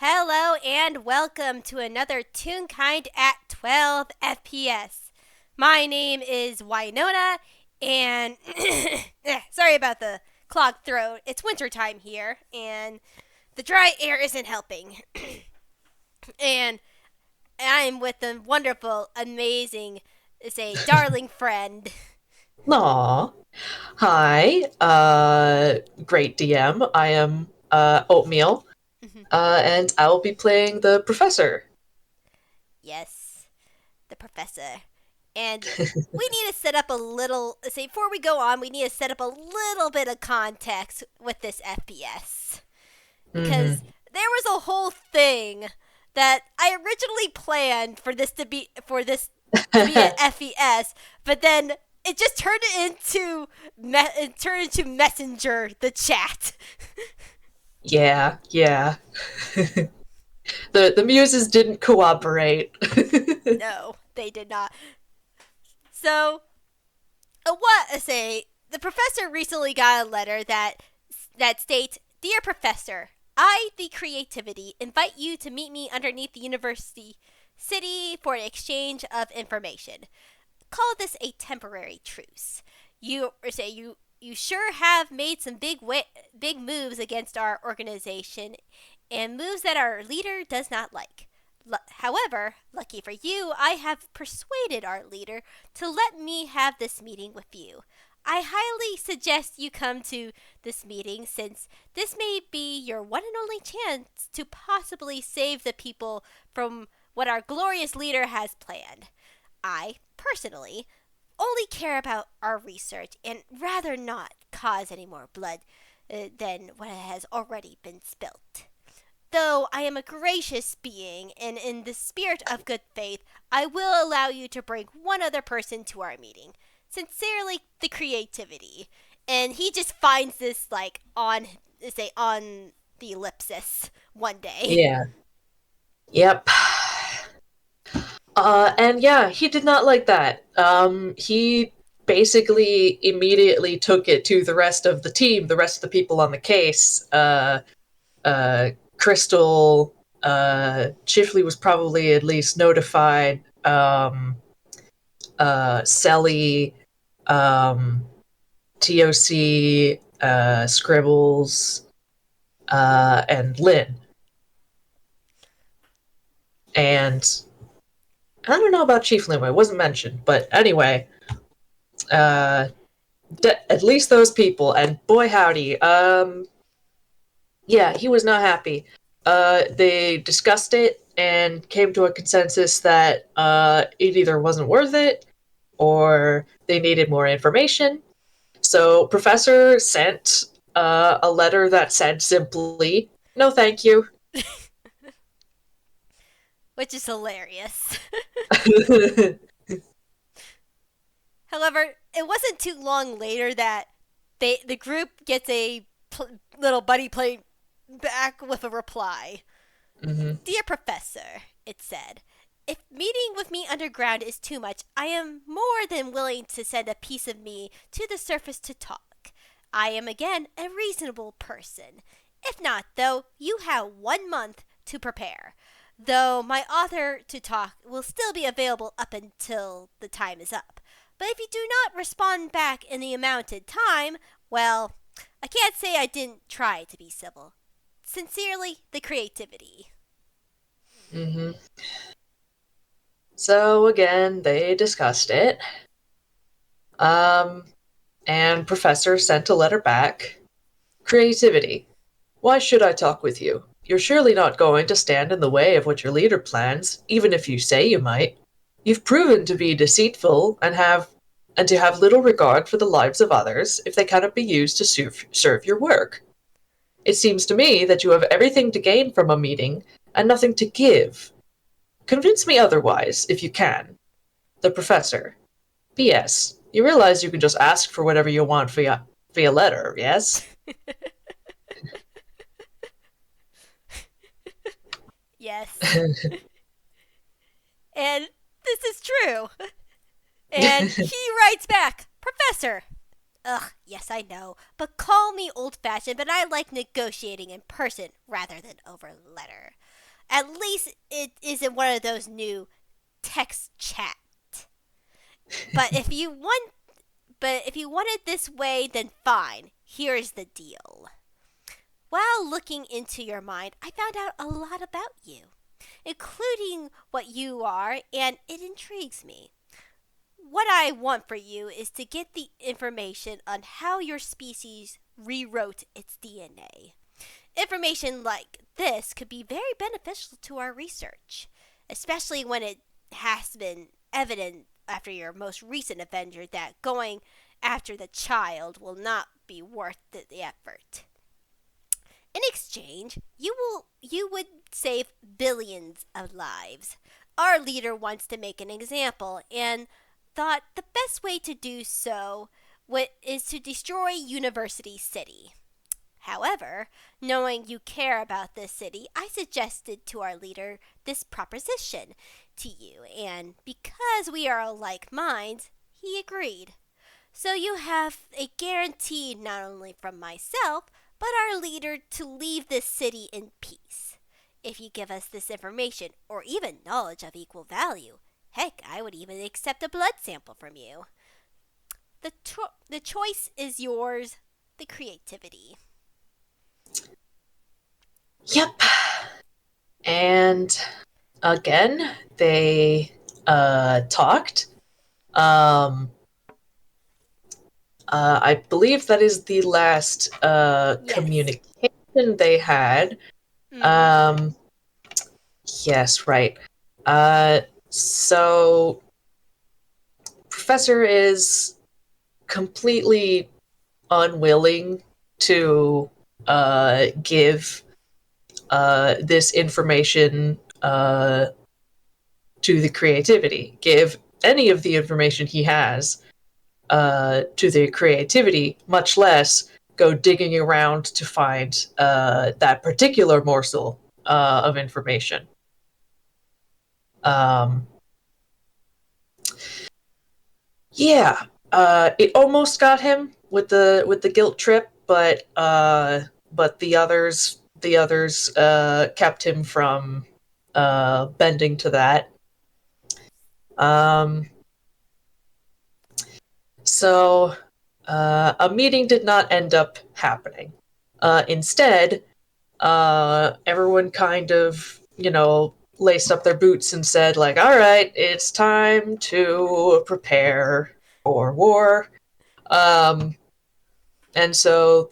Hello and welcome to another Toonkind at 12 FPS. My name is Winona and sorry about the clogged throat. It's wintertime here and the dry air isn't helping. and I'm with the wonderful, amazing, darling friend. Aw. Hi, great DM. I am Oatmeal, and I'll be playing the professor. Yes, the professor. And we need to set up a little, before we go on, we need to set up a little bit of context with this FPS. Because hmm there was a whole thing that I originally planned for this to be an FES, but then it just turned it turned into Messenger, the chat. yeah. The muses didn't cooperate. No, they did not. So, what I say? The professor recently got a letter that states, "Dear Professor, I, the Creativity, invite you to meet me underneath the university city for an exchange of information. Call this a temporary truce. You sure have made some big moves against our organization, and moves that our leader does not like. However, lucky for you, I have persuaded our leader to let me have this meeting with you. I highly suggest you come to this meeting since this may be your one and only chance to possibly save the people from what our glorious leader has planned. I, personally, only care about our research and rather not cause any more blood than what has already been spilt. Though I am a gracious being, and in the spirit of good faith, I will allow you to bring one other person to our meeting. Sincerely, the Creativity." And he just finds this on the ellipsis one day. Yeah. Yep. And yeah, he did not like that. He basically immediately took it to the rest of the team, the rest of the people on the case. Crystal, Chifley was probably at least notified. Selly, um, TOC, Scribbles, and Lynn. And I don't know about Chief Lin, it wasn't mentioned, but anyway, uh, at least those people, and boy howdy, yeah, he was not happy. They discussed it and came to a consensus that it either wasn't worth it or they needed more information. So, Professor sent a letter that said simply, "No, thank you." Which is hilarious. However, it wasn't too long later that the group gets a little buddy play back with a reply. hmm "Dear Professor," it said, "if meeting with me underground is too much, I am more than willing to send a piece of me to the surface to talk. I am again a reasonable person. If not, though, you have 1 month to prepare. Though my author to talk will still be available up until the time is up. But if you do not respond back in the amounted time, well, I can't say I didn't try to be civil. Sincerely, the Creativity." hmm So again, they discussed it. Um, and Professor sent a letter back. "Creativity. Why should I talk with you? You're surely not going to stand in the way of what your leader plans, even if you say you might. You've proven to be deceitful and to have little regard for the lives of others if they cannot be used to serve your work. It seems to me that you have everything to gain from a meeting and nothing to give. Convince me otherwise, if you can. The Professor. P.S. You realize you can just ask for whatever you want via letter, yes?" Yes. And this is true. And he writes back, "Professor, Ugh, yes, I know. But call me old fashioned, but I like negotiating in person rather than over letter. At least it isn't one of those new text chat. But if you want but if you want it this way, then fine. Here's the deal. While looking into your mind, I found out a lot about you, including what you are, and it intrigues me. What I want for you is to get the information on how your species rewrote its DNA. Information like this could be very beneficial to our research, especially when it has been evident after your most recent adventure that going after the child will not be worth the effort. In exchange, you would save billions of lives. Our leader wants to make an example and thought the best way to do so is to destroy University City. However, knowing you care about this city, I suggested to our leader this proposition to you, and because we are alike minds, he agreed. So you have a guarantee not only from myself, but our leader to leave this city in peace. If you give us this information, or even knowledge of equal value, heck, I would even accept a blood sample from you. The choice is yours, the creativity. Yep. And again, they talked. Um, I believe that is the last Yes. communication they had. Mm-hmm. Um, yes, right. So Professor is completely unwilling to give this information to the creativity, give any of the information he has to the creativity, much less go digging around to find that particular morsel of information. Um, yeah, it almost got him with the guilt trip, but the others kept him from bending to that. Um, so a meeting did not end up happening. Instead, everyone kind of, laced up their boots and said, like, all right, it's time to prepare for war. Um, and so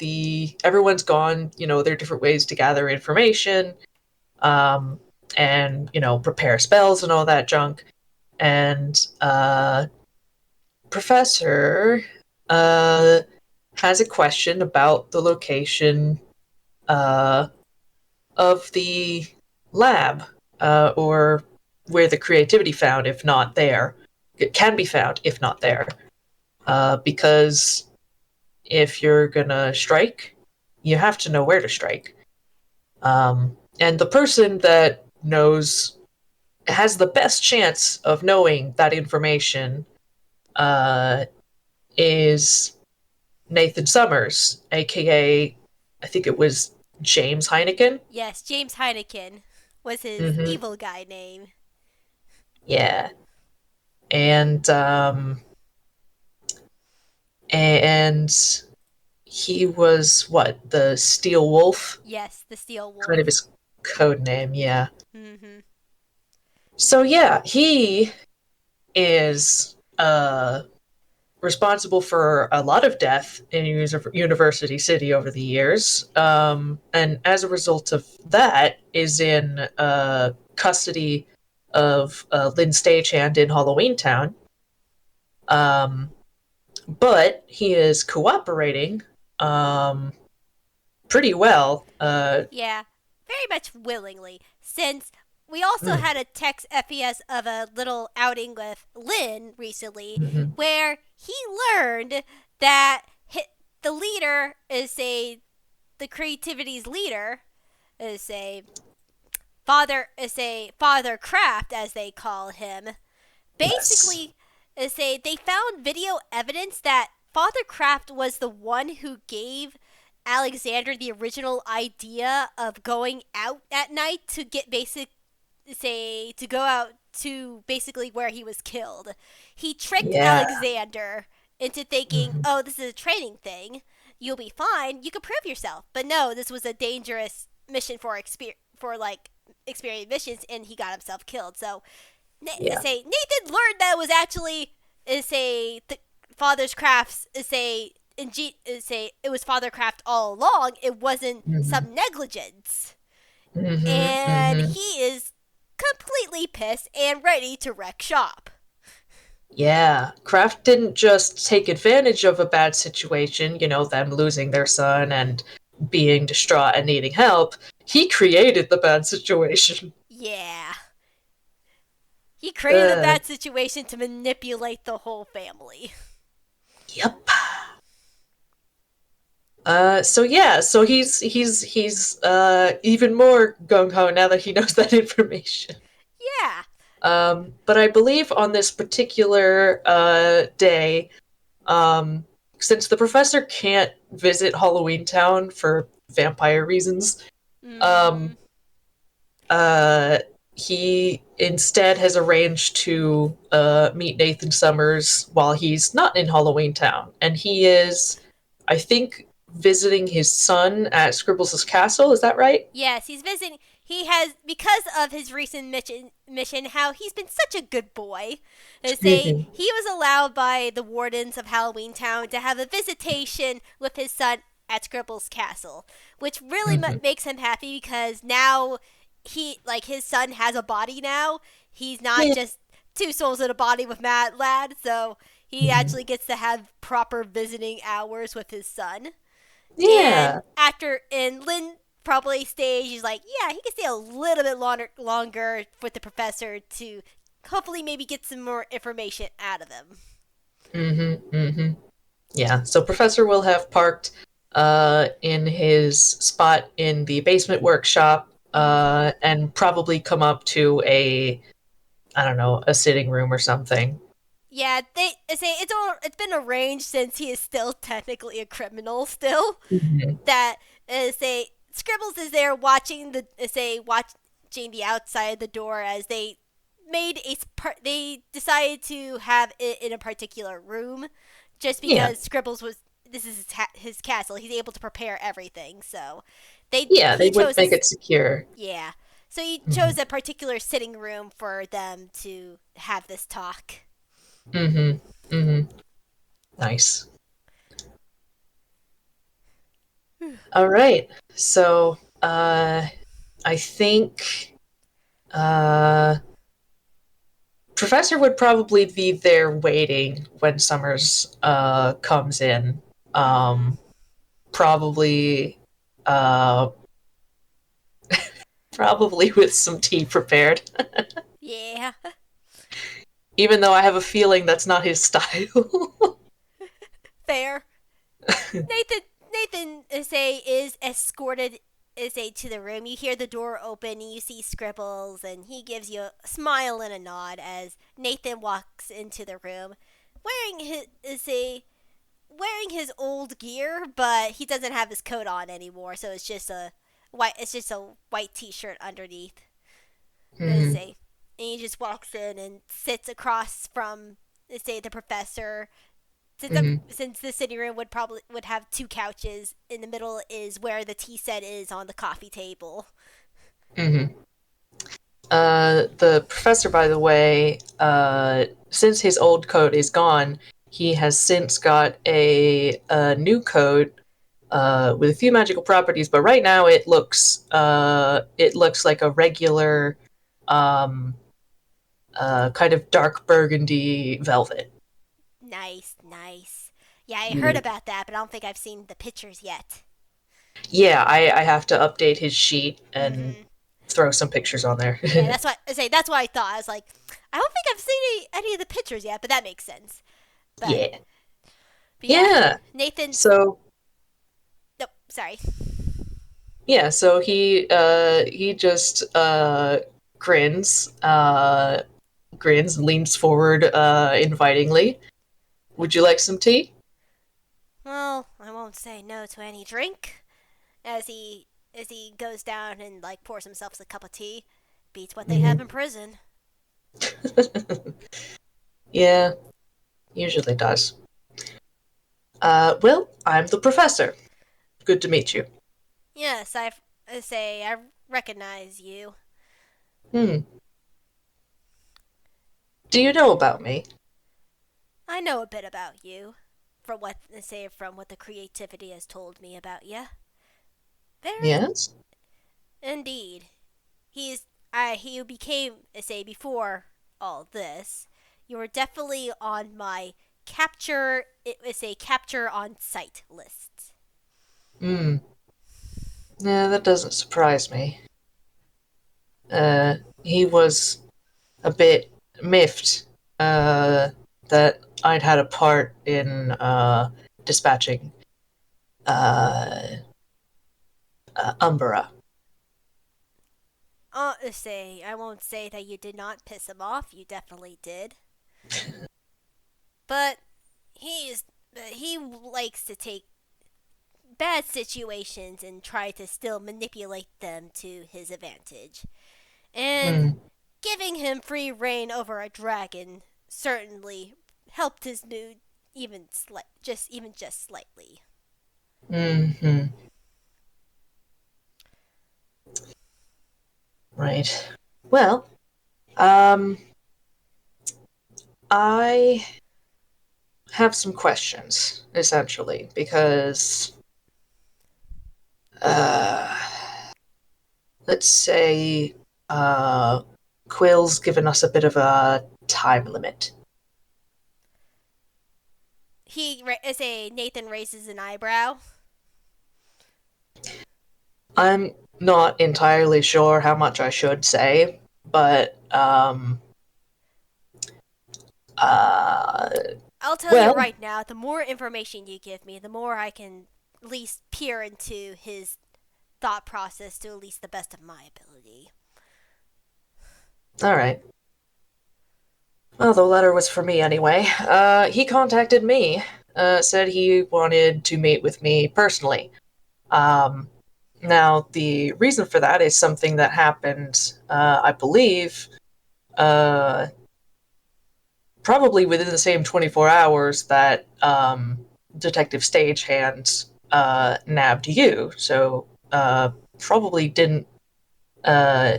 everyone's gone, there are different ways to gather information, um, and, prepare spells and all that junk. And Professor uh, has a question about the location uh, of the lab, or where the creativity found, if not there. It can be found, if not there. Because if you're gonna strike, you have to know where to strike. And the person that has the best chance of knowing that information uh, is Nathan Summers, aka, I think it was James Heineken. Yes, James Heineken was his Mm-hmm. evil guy name. Yeah, and and he was what, the Steel Wolf, Yes, the Steel kind of Wolf. his code name. Yeah. Mm-hmm. So yeah, he is responsible for a lot of death in University City over the years, and as a result of that, is in custody of Lin Stagehand in Halloween Town. Um, but he is cooperating um, pretty well. Yeah, very much willingly, since we also Mm, had a text FES of a little outing with Lynn recently mhm. where he learned that the leader the creativity's leader is a father craft as they call him. Yes. Basically, they found video evidence that Father Kraft was the one who gave Alexander the original idea of going out at night to get to go out to basically where he was killed. He tricked Yeah. Alexander into thinking, Mhm. "Oh, this is a training thing. You'll be fine. You can prove yourself." But no, this was a dangerous mission for like experienced missions, and he got himself killed. So Yeah. say Nathan learned that it was actually say the Father's Crafts say it was Father Craft all along. It wasn't Hmm. some negligence, Hmm. and Hmm. he is completely pissed and ready to wreck shop. Yeah. Kraft didn't just take advantage of a bad situation, them losing their son and being distraught and needing help. He created the bad situation. Yeah, he created a Uh, bad situation to manipulate the whole family. yep. So he's even more gung ho now that he knows that information. Yeah. But I believe on this particular day, um, since the professor can't visit Halloween Town for vampire reasons, Mm-hmm. um, uh, he instead has arranged to meet Nathan Summers while he's not in Halloween Town, and he is, I think, visiting his son at Scribbles' castle. Is that right? Yes, he's visiting. He has because of his recent mission. How he's been such a good boy. They say Hmm. he was allowed by the wardens of Halloween Town to have a visitation with his son at Scribble's castle, which really Hmm. makes him happy because now his son has a body now. He's not Yeah. just two souls in a body with Mad Lad, so he Hmm. actually gets to have proper visiting hours with his son. And Yeah. after and Lynn probably stays, he's like, yeah, he can stay a little bit longer with the professor to hopefully maybe get some more information out of him. Hmm. Hmm. Yeah. So Professor will have parked in his spot in the basement workshop Mm-hmm. and probably come up to a, I don't know, a sitting room or something. Yeah, they say it's been arranged since he is still technically a criminal still Hmm. that say Scribbles is there watching watching the outside of the door as they decided to have it in a particular room just Yeah. because Scribbles was this is his castle. He's able to prepare everything. So they Yeah, they he would chose make this it secure. yeah. So he Hmm. chose a particular sitting room for them to have this talk. Hmm. Hmm. Nice. All right. So, I think uh, Professor would probably be there waiting when Summers comes in. Mm-hmm. Um, probably, uh, probably with some tea prepared. Yeah. Even though I have a feeling that's not his style. Fair. Nathan say is escorted say to the room. You hear the door open and you see Scribbles and he gives you a smile and a nod as Nathan walks into the room wearing his old gear, but he doesn't have his coat on anymore, so it's just a white t-shirt underneath. Hmm. Say and he just walks in and sits across from say the professor Hmm. since the sitting room would have two couches. In the middle is where the tea set is on the coffee table. Hmm. The professor, by the way, since his old coat is gone, he has since got a new coat with a few magical properties. But right now, it looks like a regular, um, kind of dark burgundy velvet. Nice, nice. Yeah, I heard Mm. about that, but I don't think I've seen the pictures yet. Yeah, I have to update his sheet and Mm-hmm. throw some pictures on there. Yeah, that's what I say. That's what I thought. I was like, I don't think I've seen any of the pictures yet, but that makes sense. But Yeah, yeah, yeah. Nathan's. So Nope, sorry. so he just grins and leans forward invitingly. Would you like some tea? won't say no to any drink. As he goes down and like pours himself a cup of tea. Beats what they have Hmm. in prison. Yeah, usually does. Well, I'm the professor. Good to meet you. Yes, I say I recognize you. Hmm. Do you know about me? I know a bit about you, from what the creativity has told me about you. Very Yes? indeed. He became say before all this. You were definitely on my capture. It was a capture on site list. Hmm. Yeah, that doesn't surprise me. He was a bit miffed that I'd had a part in dispatching uh, Umbra. Say I won't say that you did not piss him off. You definitely did. But he likes to take bad situations and try to still manipulate them to his advantage. And Hmm. giving him free reign over a dragon certainly helped his mood even just slightly. Hmm. Right. Well, um, I have some questions, essentially, because, uh, let's say, uh, Quill's given us a bit of a time limit. Nathan raises an eyebrow. I'm not entirely sure how much I should say, but, uh, I'll tell you well, right now, the more information you give me, the more I can at least peer into his thought process to at least the best of my ability. alright. Well, the letter was for me anyway. He contacted me, said he wanted to meet with me personally. Um, Now, the reason for that is something that happened, I believe, uh, probably within the same 24 hours that Detective Stagehand nabbed you. So, probably didn't uh,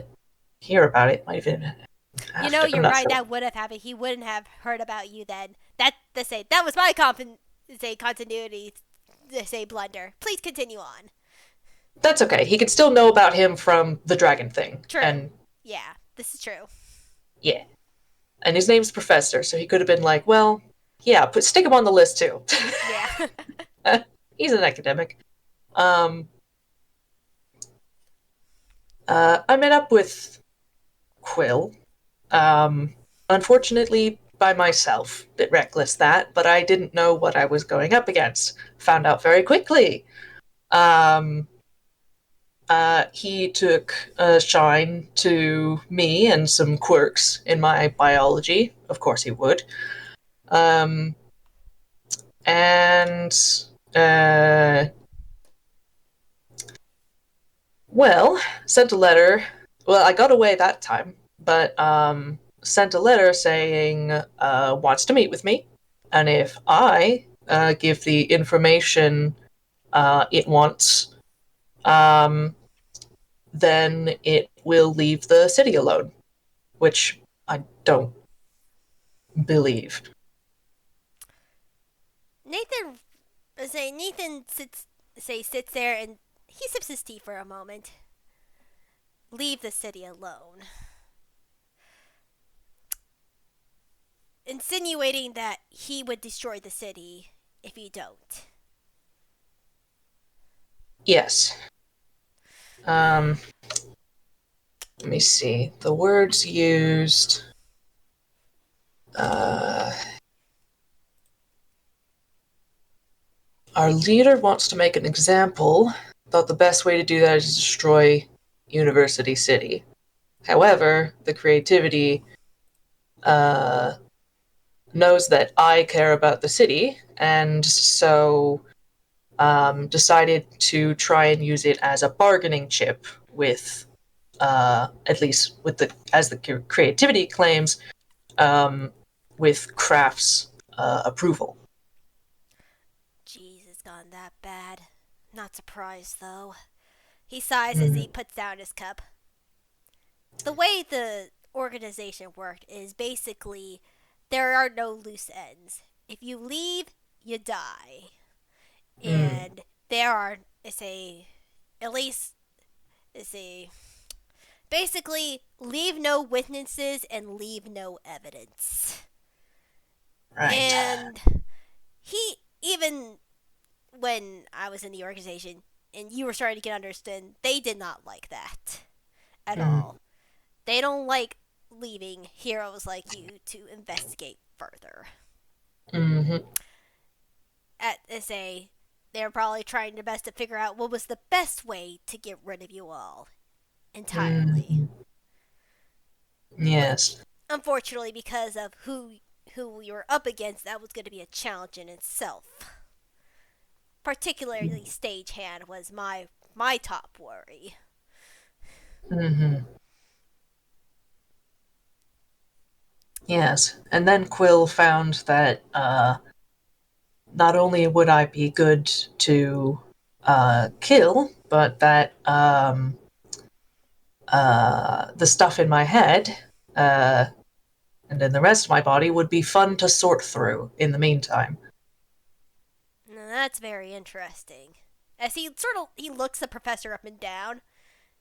hear about it. Might even You know, after. I'm you're not right. sure. That would have happened. He wouldn't have heard about you then. That was my continuity. Say blunder. Please continue on. That's okay. He could still know about him from the dragon thing. True. And Yeah, this is true. yeah. And his name's Professor, so he could have been like, well, yeah, stick him on the list too. Yeah. He's an academic. Um, I met up with Quill. Um, Unfortunately, by myself. Bit reckless that, but I didn't know what I was going up against. Found out very quickly. Um, he took a shine to me and some quirks in my biology. Of course, he would. Um, and uh, well, sent a letter. Well, I got away that time, but sent a letter saying wants to meet with me, and if I give the information it wants, um, then it will leave the city alone, which I don't believe. Nathan Nathan sits there and he sips his tea for a moment. Leave the city alone. Insinuating that he would destroy the city if you don't. Yes. Um, Let me see. The words used. Uh, Our leader wants to make an example. Thought the best way to do that is to destroy University City. However, the creativity uh, knows that I care about the city, and so decided to try and use it as a bargaining chip with, at least with the as the creativity claims, um, with Kraft's approval. Jeez, it's gone that bad. Not surprised, though. He sighs as Mm, he puts down his cup. The way the organization worked is basically there are no loose ends. If you leave, you die. mm, And there are, it's a, at least, it's a, basically, leave no witnesses and leave no evidence. right. And he, even when I was in the organization and you were starting to get understood, they did not like that at Mm, all. They don't like leaving heroes like you to investigate further. mm-hmm, At SA, they're probably trying their best to figure out what was the best way to get rid of you all entirely. mm, Which, yes. unfortunately, because of who we were up against, that was going to be a challenge in itself. Particularly, Stagehand was my top worry. Mm-hmm. Yes. And then Quill found that not only would I be good to kill, but that the stuff in my head uh, and in the rest of my body would be fun to sort through in the meantime. Now, that's very interesting. As he looks the professor up and down.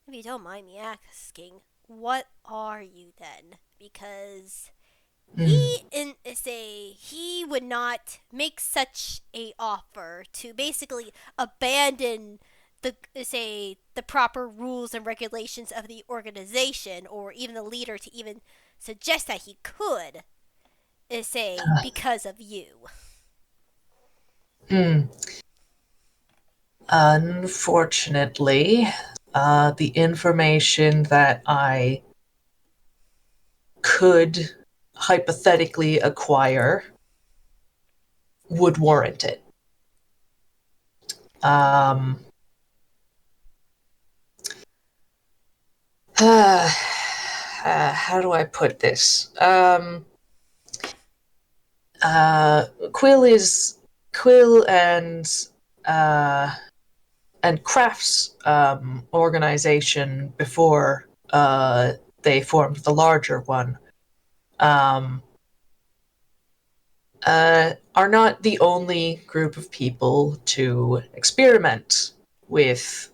If you don't mind me asking, what are you then? Because Mm, he would not make such a offer to basically abandon the proper rules and regulations of the organization or even the leader to even suggest that he could say because of you. mm. Unfortunately, the information that I could hypothetically acquire would warrant it. Um, how do I put this? Uh, Quill is Quill uh, and Kraft's organization before they formed the larger one um, are not the only group of people to experiment with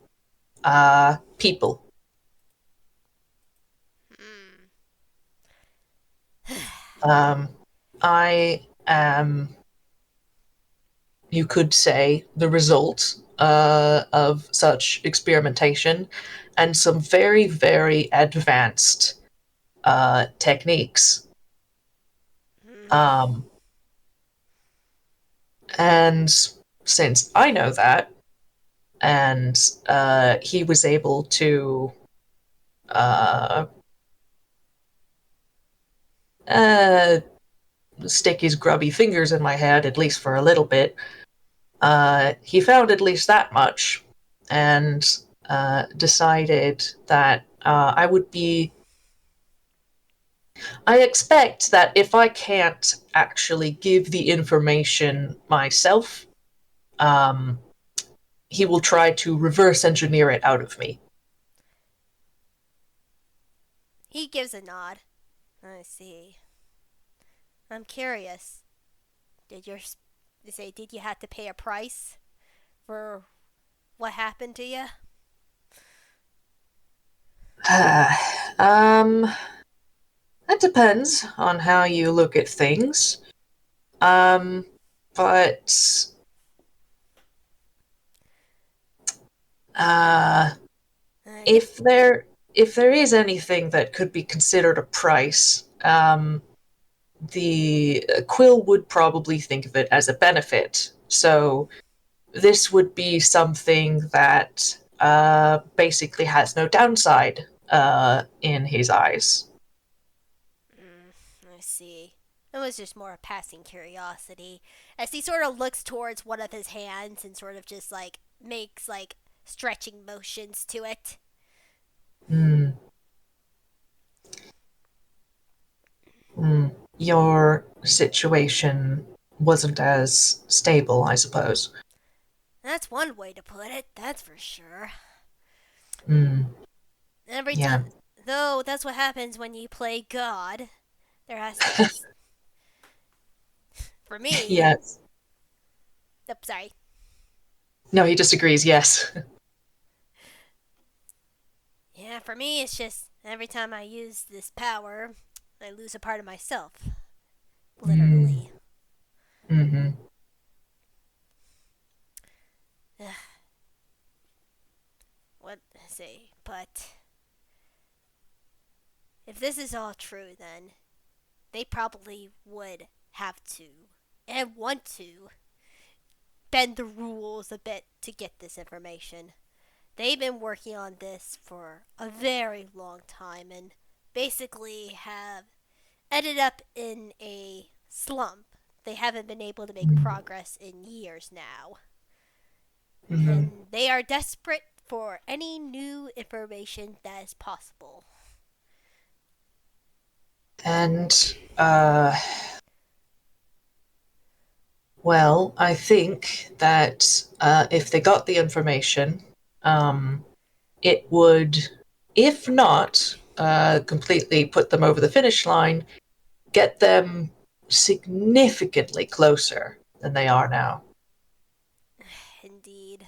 people. Hmm. Um, I am, you could say, the result of such experimentation and some very, very advanced techniques. Hmm. Um, and since I know that, and he was able to uh, uh, stick his grubby fingers in my head, at least for a little bit, he found at least that much and decided that I would be. I expect that if I can't actually give the information myself, um, he will try to reverse engineer it out of me. He gives a nod. I see. I'm curious. Did your did you have to pay a price for what happened to you? um, that depends on how you look at things. Um, but uh, Get if there is anything that could be considered a price, the Quill would probably think of it as a benefit. So this would be something that basically has no downside in his eyes. I see. It was just more a passing curiosity. As he sort of looks towards one of his hands and sort of just like makes like stretching motions to it. Hmm. Hmm. Your situation wasn't as stable, I suppose. That's one way to put it, that's for sure. Hmm. Every time, Yeah. though, that's what happens when you play God. There has to be, for me. Yes. Oh, sorry. No, he disagrees. Yes. Yeah, for me, it's just every time I use this power, I lose a part of myself. Mm. Literally. Mm-hmm. What I say? But if this is all true, then they probably would have to and want to bend the rules a bit to get this information. They've been working on this for a very long time and basically have ended up in a slump. They haven't been able to make progress in years now. Mm-hmm. And they are desperate for any new information that is possible. And, well, I think that if they got the information, it would, if not completely put them over the finish line, get them significantly closer than they are now. Indeed.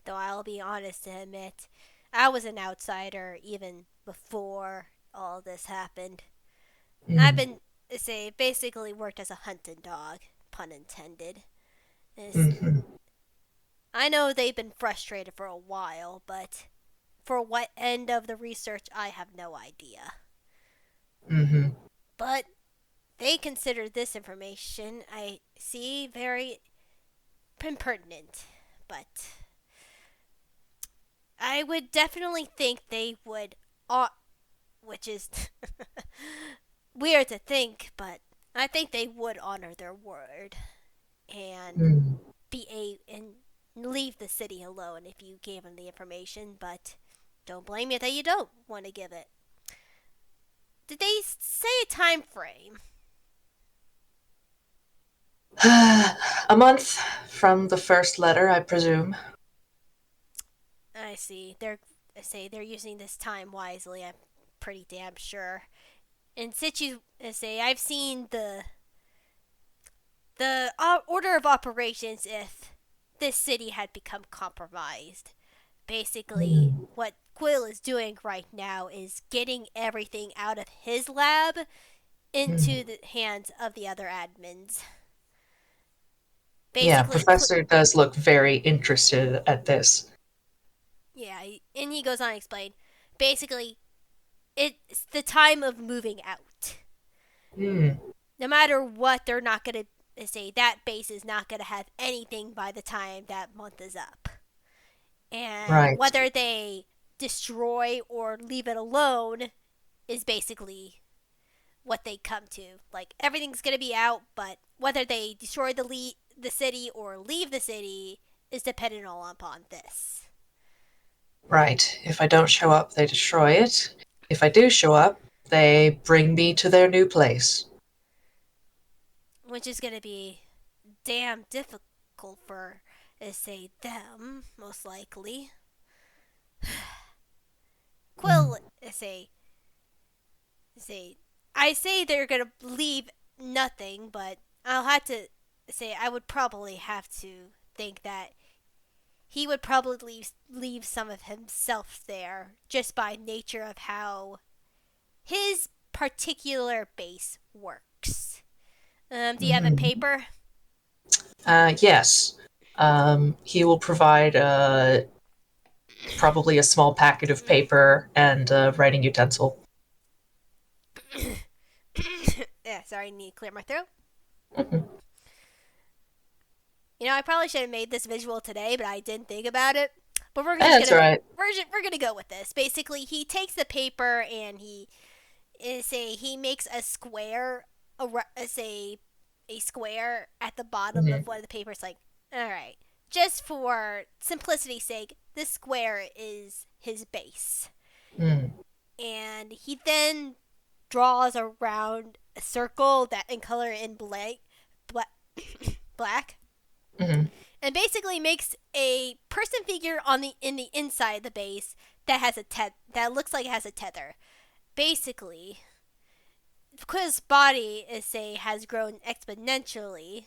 Though I'll be honest to admit, I was an outsider even before all this happened. I've Mm. been, say, basically worked as a hunting dog, pun intended. Is Mm-hmm. I know they've been frustrated for a while, but for what end of the research, I have no idea. Mm-hmm. But they consider this information, I see, very impertinent. But I would definitely think they would, which is weird to think, but I think they would honor their word and Mm. and leave the city alone if you gave them the information. But don't blame me that you don't want to give it. Did they say a time frame? A month from the first letter, I presume. I see. They're using this time wisely. I'm pretty damn sure. And I've seen the order of operations if this city had become compromised. Basically, Mm. what Quill is doing right now is getting everything out of his lab into Mm. the hands of the other admins. Yeah, Basically, Professor does look very interested at this. yeah, and he goes on to explain. Basically, it's the time of moving out. Mm. No matter what, they're not going to say that base is not going to have anything by the time that month is up. And Right, whether they destroy or leave it alone is basically what they come to. Like everything's gonna be out, but whether they destroy the city or leave the city is dependent all upon this. right. If I don't show up, they destroy it. If I do show up, they bring me to their new place. Which is gonna be damn difficult for, say, them, most likely. Mm. Quill, say, I say they're gonna leave nothing, but I'll have to say I would probably have to think that he would probably leave some of himself there just by nature of how his particular base works. Do you have a Hmm. paper? Yes. He will provide probably a small packet of paper and a writing utensil. Yeah, sorry, I need to clear my throat. Mhm. I probably should have made this visual today, but I didn't think about it. But That's all right. we're gonna go with this. Basically, he takes the paper and he is he makes a square, a square at the bottom of Mm-hmm. one of the papers. Like, all right, just for simplicity's sake, this square is his base, Mm-hmm. and he then draws around a circle that in color in black, black, Mm-hmm. and basically makes a person figure on the in the inside of the base that has that looks like it has a tether. Basically, because his body is say has grown exponentially,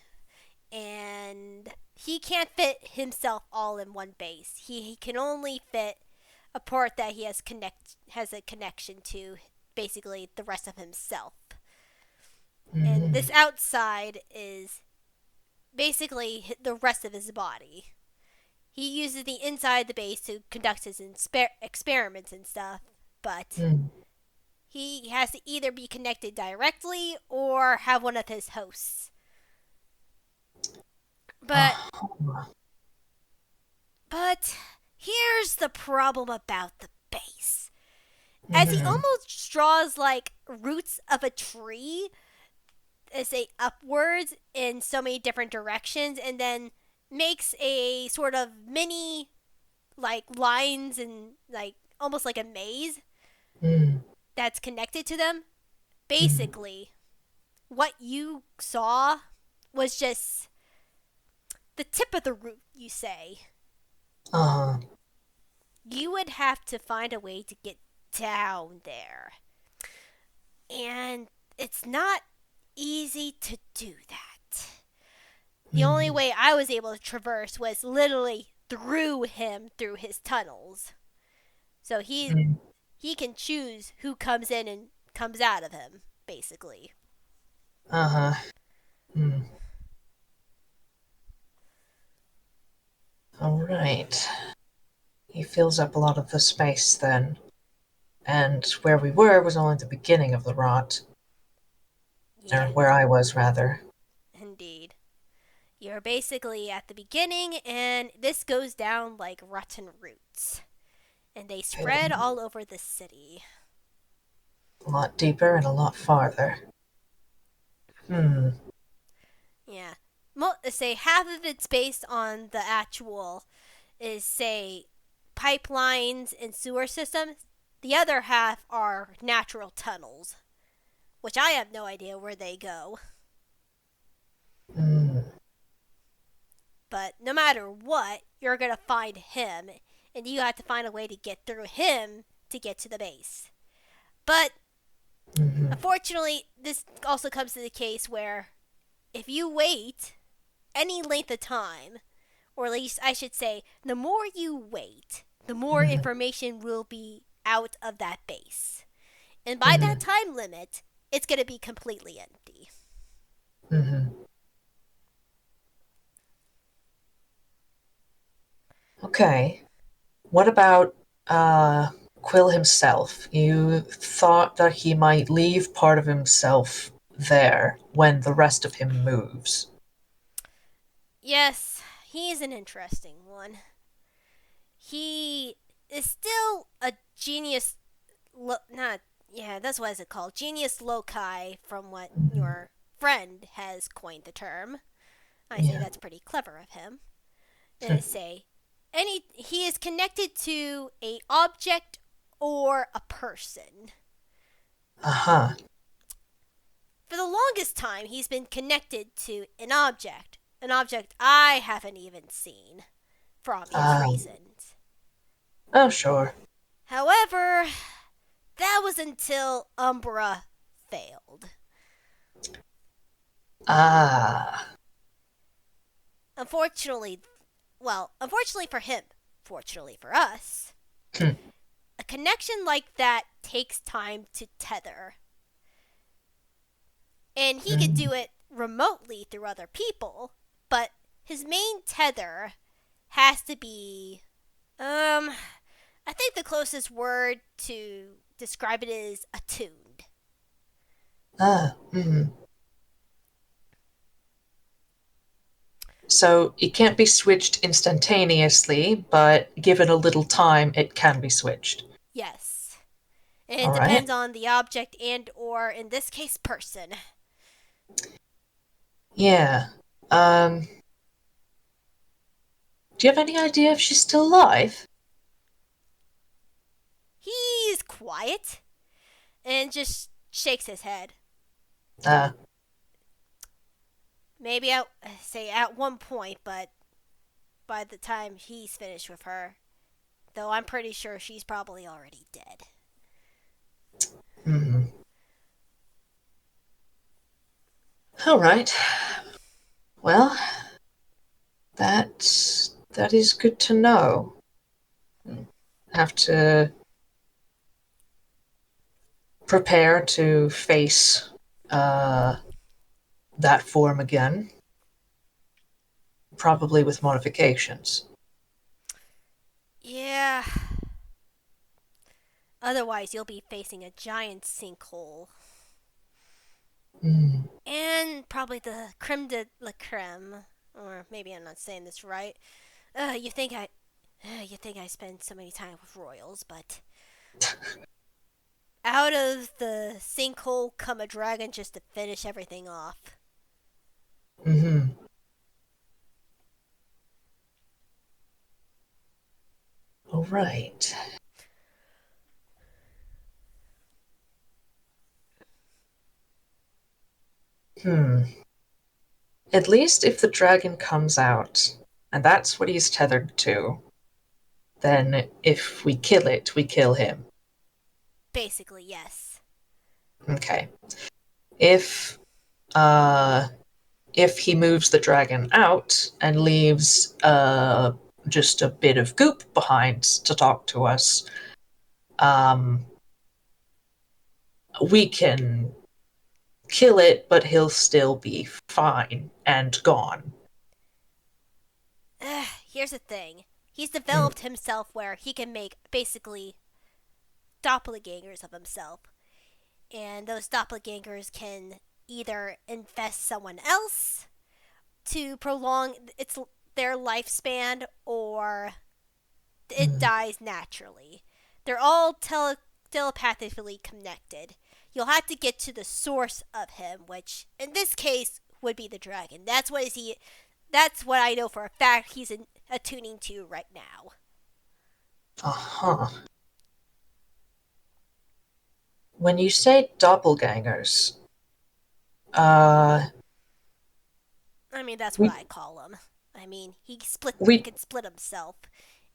and he can't fit himself all in one base. He can only fit a part that he has a connection to, basically the rest of himself. And Mm-hmm. this outside is basically the rest of his body. He uses the inside of the base to conduct his experiments and stuff, but he has to either be connected directly or have one of his hosts. But Uh-huh. but here's the problem about the base. As he Mm-hmm. almost draws like roots of a tree, say upwards in so many different directions, and then makes a sort of mini like lines and like almost like a maze Mm-hmm. that's connected to them. Mm-hmm. Basically, what you saw was just the tip of the root, you say. Uh-huh. You would have to find a way to get down there. And it's not easy to do that. The only Mm-hmm. way I was able to traverse was literally through him through his tunnels. So he can choose who comes in and comes out of him, basically. Uh-huh. Mm. All right. He fills up a lot of the space then. And where we were was only the beginning of the rot. Or Yeah, where I was, rather. indeed. You're basically at the beginning, and this goes down like rotten roots. And they spread Feeling all over the city. a lot deeper and a lot farther. Hmm. Yeah. Say half of it's based on the actual, is say, pipelines and sewer systems. The other half are natural tunnels, which I have no idea where they go. Hmm. But no matter what, you're going to find him, and you have to find a way to get through him to get to the base. But Mm-hmm. unfortunately, this also comes to the case where if you wait any length of time, or at least I should say, the more you wait, the more Mm-hmm. information will be out of that base. And by that Mm-hmm. time limit, it's going to be completely empty. Mm-hmm. Okay. What about Quill himself? You thought that he might leave part of himself there when the rest of him moves. Yes, he's an interesting one. He is still a genius. Not yeah, that's what is it called? Genius loci, from what Mm-hmm. your friend has coined the term. I say Yeah. that's pretty clever of him. Say, he is connected to a object or a person. Uh-huh. For the longest time, he's been connected to an object I haven't even seen, for obvious Um, reasons. oh, sure. However, that was until Umbra failed. Ah. Unfortunately, unfortunately for him, fortunately for us, Hmm. a connection like that takes time to tether. And he could Mm. do it remotely through other people, but his main tether has to be, I think the closest word to describe it is attuned. Ah. Mm. So it can't be switched instantaneously, but given a little time, it can be switched. Yes. And it All right. depends on the object and or in this case person. Yeah. Um, do you have any idea if she's still alive? He's quiet and just shakes his head. Uh, Maybe at say at one point, but by the time he's finished with her, though I'm pretty sure she's probably already dead. hmm. All right. Well, that is good to know. Have to prepare to face uh, that form again, probably with modifications. Yeah. Otherwise, you'll be facing a giant sinkhole. Mm. And probably the creme de la creme. Or maybe I'm not saying this right. You think I spend so many time with royals, but out of the sinkhole come a dragon just to finish everything off. Mm-hmm. All right. Hmm. At least if the dragon comes out, and that's what he's tethered to, then if we kill it, we kill him. Basically, yes. Okay. If uh if he moves the dragon out and leaves just a bit of goop behind to talk to us, um we can kill it, but he'll still be fine and gone. Here's the thing. He's Mm, developed himself where he can make basically doppelgangers of himself. And those doppelgangers can either infest someone else to prolong their lifespan or it mm. dies naturally. They're all telepathically connected. You'll have to get to the source of him, which in this case would be the dragon. That's what I know for a fact he's attuning to right now. Uh-huh. When you say doppelgangers, uh, I mean, that's what we I call him. I mean, he we can split himself,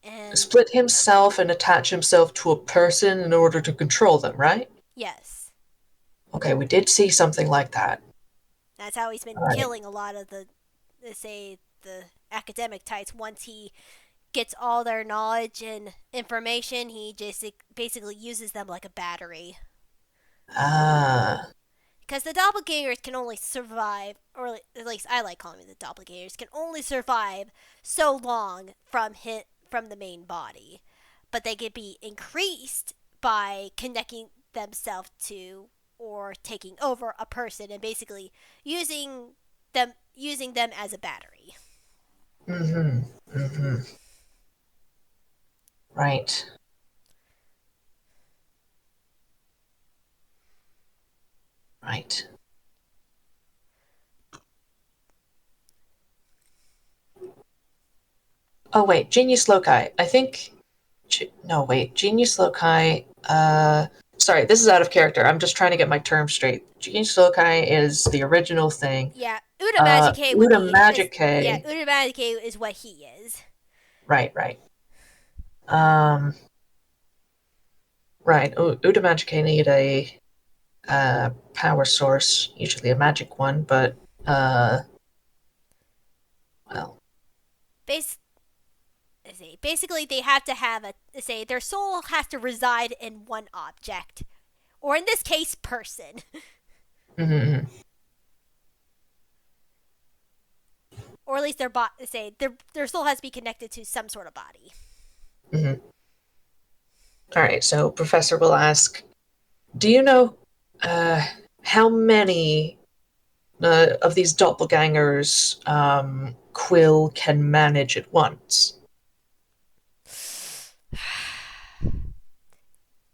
and split himself and attach himself to a person in order to control them, right? yes, Okay, we did see something like that. that's how he's been All right. killing a lot of the, let's say, the academic types. Once he gets all their knowledge and information, he just basically uses them like a battery. Ah. Because the doppelgangers can only survive, or at least I like calling them the doppelgangers, can only survive so long from the main body. But they could be increased by connecting themselves to or taking over a person and basically using them as a battery. Mm-hmm. Mm-hmm. Right. Right. Oh wait, Genius Loci. I think. No, wait. Genius Loci. Sorry, this is out of character. I'm just trying to get my terms straight. Genius Loci is the original thing. Yeah, Uda Magicae would Uda be is yeah, Magicae. Uda Magicae is what he is. Right, right. Um, right. Uda Magicae need a power source, usually a magic one, but uh, well, Bas- Basically, they have to have their soul has to reside in one object, or in this case, person, mm-hmm, or at least their soul has to be connected to some sort of body. mm-hmm. All right. So Professor will ask, do you know uh, how many of these doppelgangers Quill can manage at once?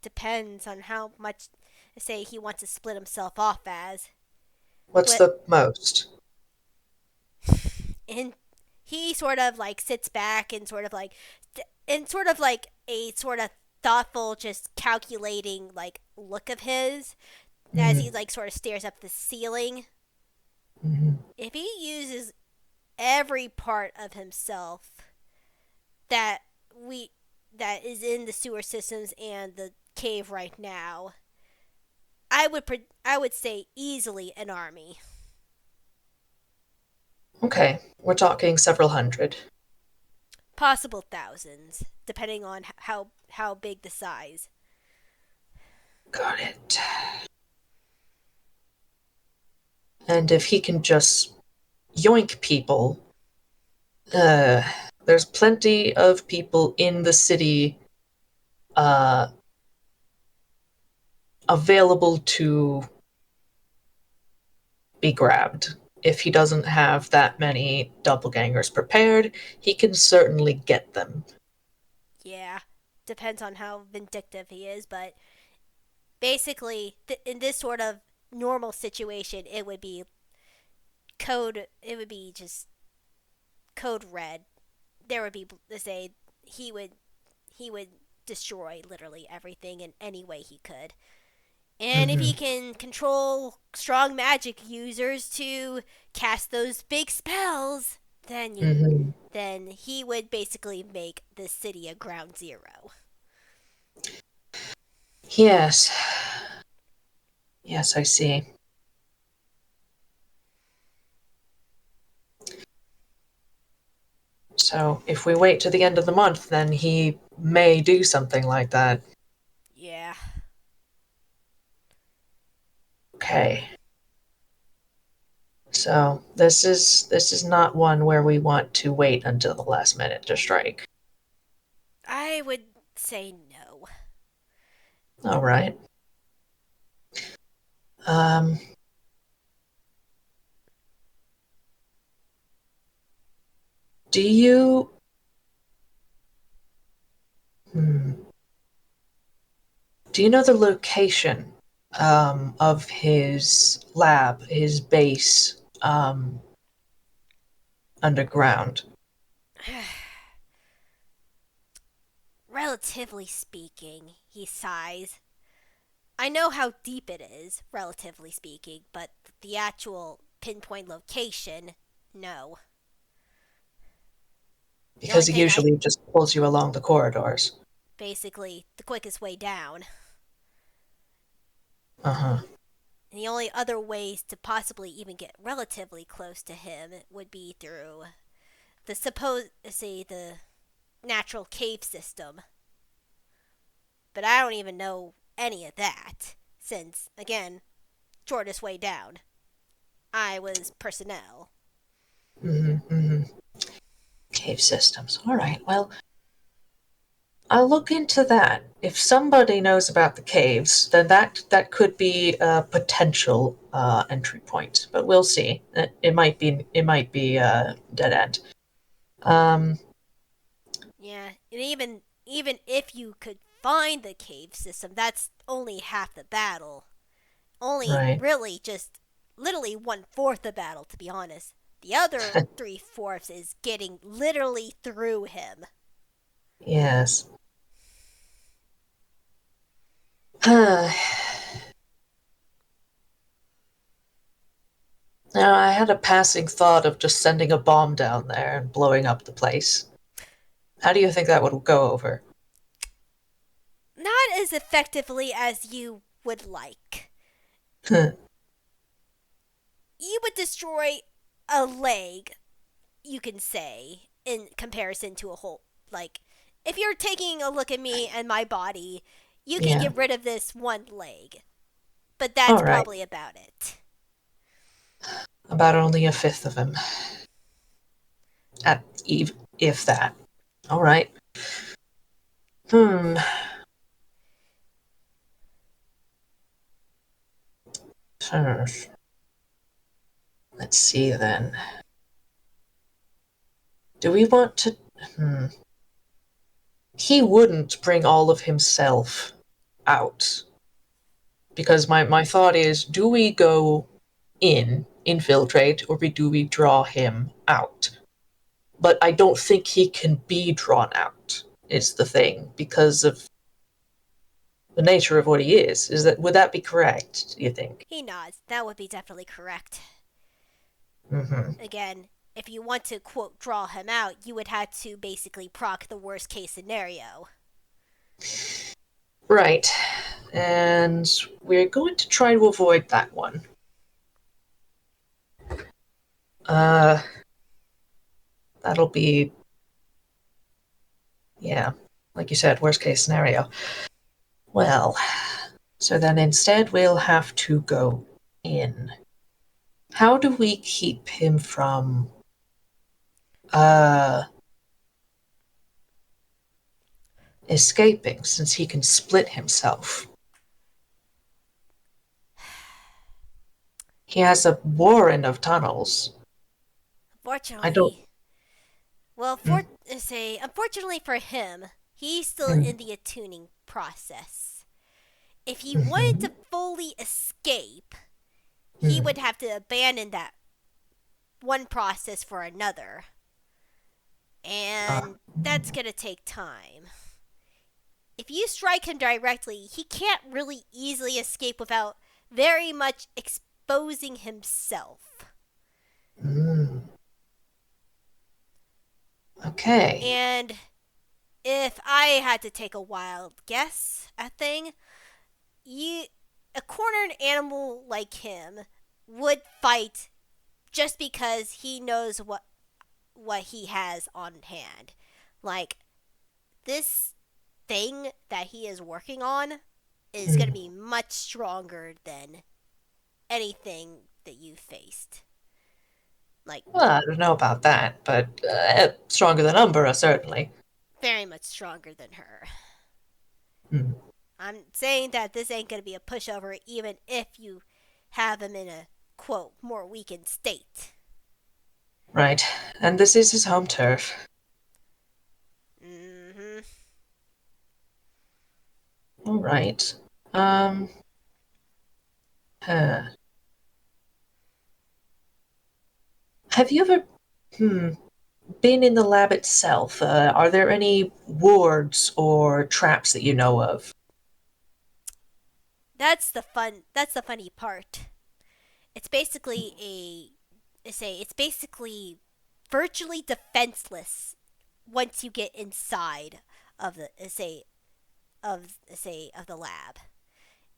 depends on how much, say, he wants to split himself off as. What's But the most? and he sort of like sits back and sort of like a sort of thoughtful, just calculating like look of his as Hmm. he like sort of stares up the ceiling. Hmm. If he uses every part of himself that we that is in the sewer systems and the cave right now, I would say easily an army. Okay, we're talking several hundred. Possible thousands, depending on how big the size. Got it. And if he can just yoink people, uh, there's plenty of people in the city uh, available to be grabbed. If he doesn't have that many doppelgangers prepared, he can certainly get them. Yeah, depends on how vindictive he is, but basically, in this sort of normal situation, it would be code. It would be just code red. There would be to say he would he would destroy literally everything in any way he could. And if Hmm. he can control strong magic users to cast those big spells, Hmm. then he would basically make the city a ground zero. Yes. Yes, I see. So if we wait to the end of the month, then he may do something like that. Yeah. Okay. So this is not one where we want to wait until the last minute to strike. I would say no. All right. Um, do you hmm, do you know the location of his lab, his base underground? Relatively speaking, he sighs. I know how deep it is, relatively speaking, but the actual pinpoint location, no. The only Because he thing I usually just pulls you along the corridors. basically the quickest way down. Uh huh. And the only other ways to possibly even get relatively close to him would be through the natural cave system. But I don't even know any of that since again, shortest way down. I was personnel. Hmm. Hmm. Cave systems. All right. Well, I'll look into that. If somebody knows about the caves, then that could be a potential entry point. But we'll see. It might be dead end. Um, Yeah, and even if you could find the cave system, that's only half the battle. Only right. really just literally 1/4 the battle, to be honest. The other 3/4 is getting literally through him. Yes. Now I had a passing thought of just sending a bomb down there and blowing up the place. How do you think that would go over? Not as effectively as you would like. You would destroy a leg, you can say, in comparison to a whole. Like, if you're taking a look at me and my body, you can Yeah. get rid of this one leg. But that's All right. probably about it. About only a fifth of him. At if that. All right. Hmm. Hmm. Let's see then. Do we want to? Hmm. He wouldn't bring all of himself out. Because my thought is, do we go in, infiltrate, or do we draw him out? But I don't think he can be drawn out, is the thing, because of the nature of what he is. Would that be correct, do you think? He nods. That would be definitely correct. Hmm. Again, if you want to, quote, draw him out, you would have to basically proc the worst case scenario. Right. And we're going to try to avoid that one. Uh, that'll be, yeah, like you said, worst case scenario. Well, so then instead we'll have to go in. How do we keep him from, uh, escaping since he can split himself? He has a warren of tunnels. I don't. Fortunately, well, Mm, unfortunately for him, he's still mm, in the attuning process. If he wanted mhm, to fully escape, he mm. would have to abandon that one process for another. Uh, And that's gonna take time. If you strike him directly, he can't really easily escape without very much exposing himself. mm. Okay. And if I had to take a wild guess at thing, you a cornered animal like him would fight just because he knows what he has on hand. Like this thing that he is working on is going to Mm. be much stronger than anything that you faced. Like Well, I don't know about that, but stronger than Umbra, certainly. very much stronger than her. Mm. I'm saying that this ain't going to be a pushover even if you have him in a quote more weakened state. Right. And this is his home turf. Mhm. All right. Um. Huh. Have you ever, been in the lab itself? Are there any wards or traps that you know of? That's the funny part. It's basically it's basically virtually defenseless once you get inside of the of the lab.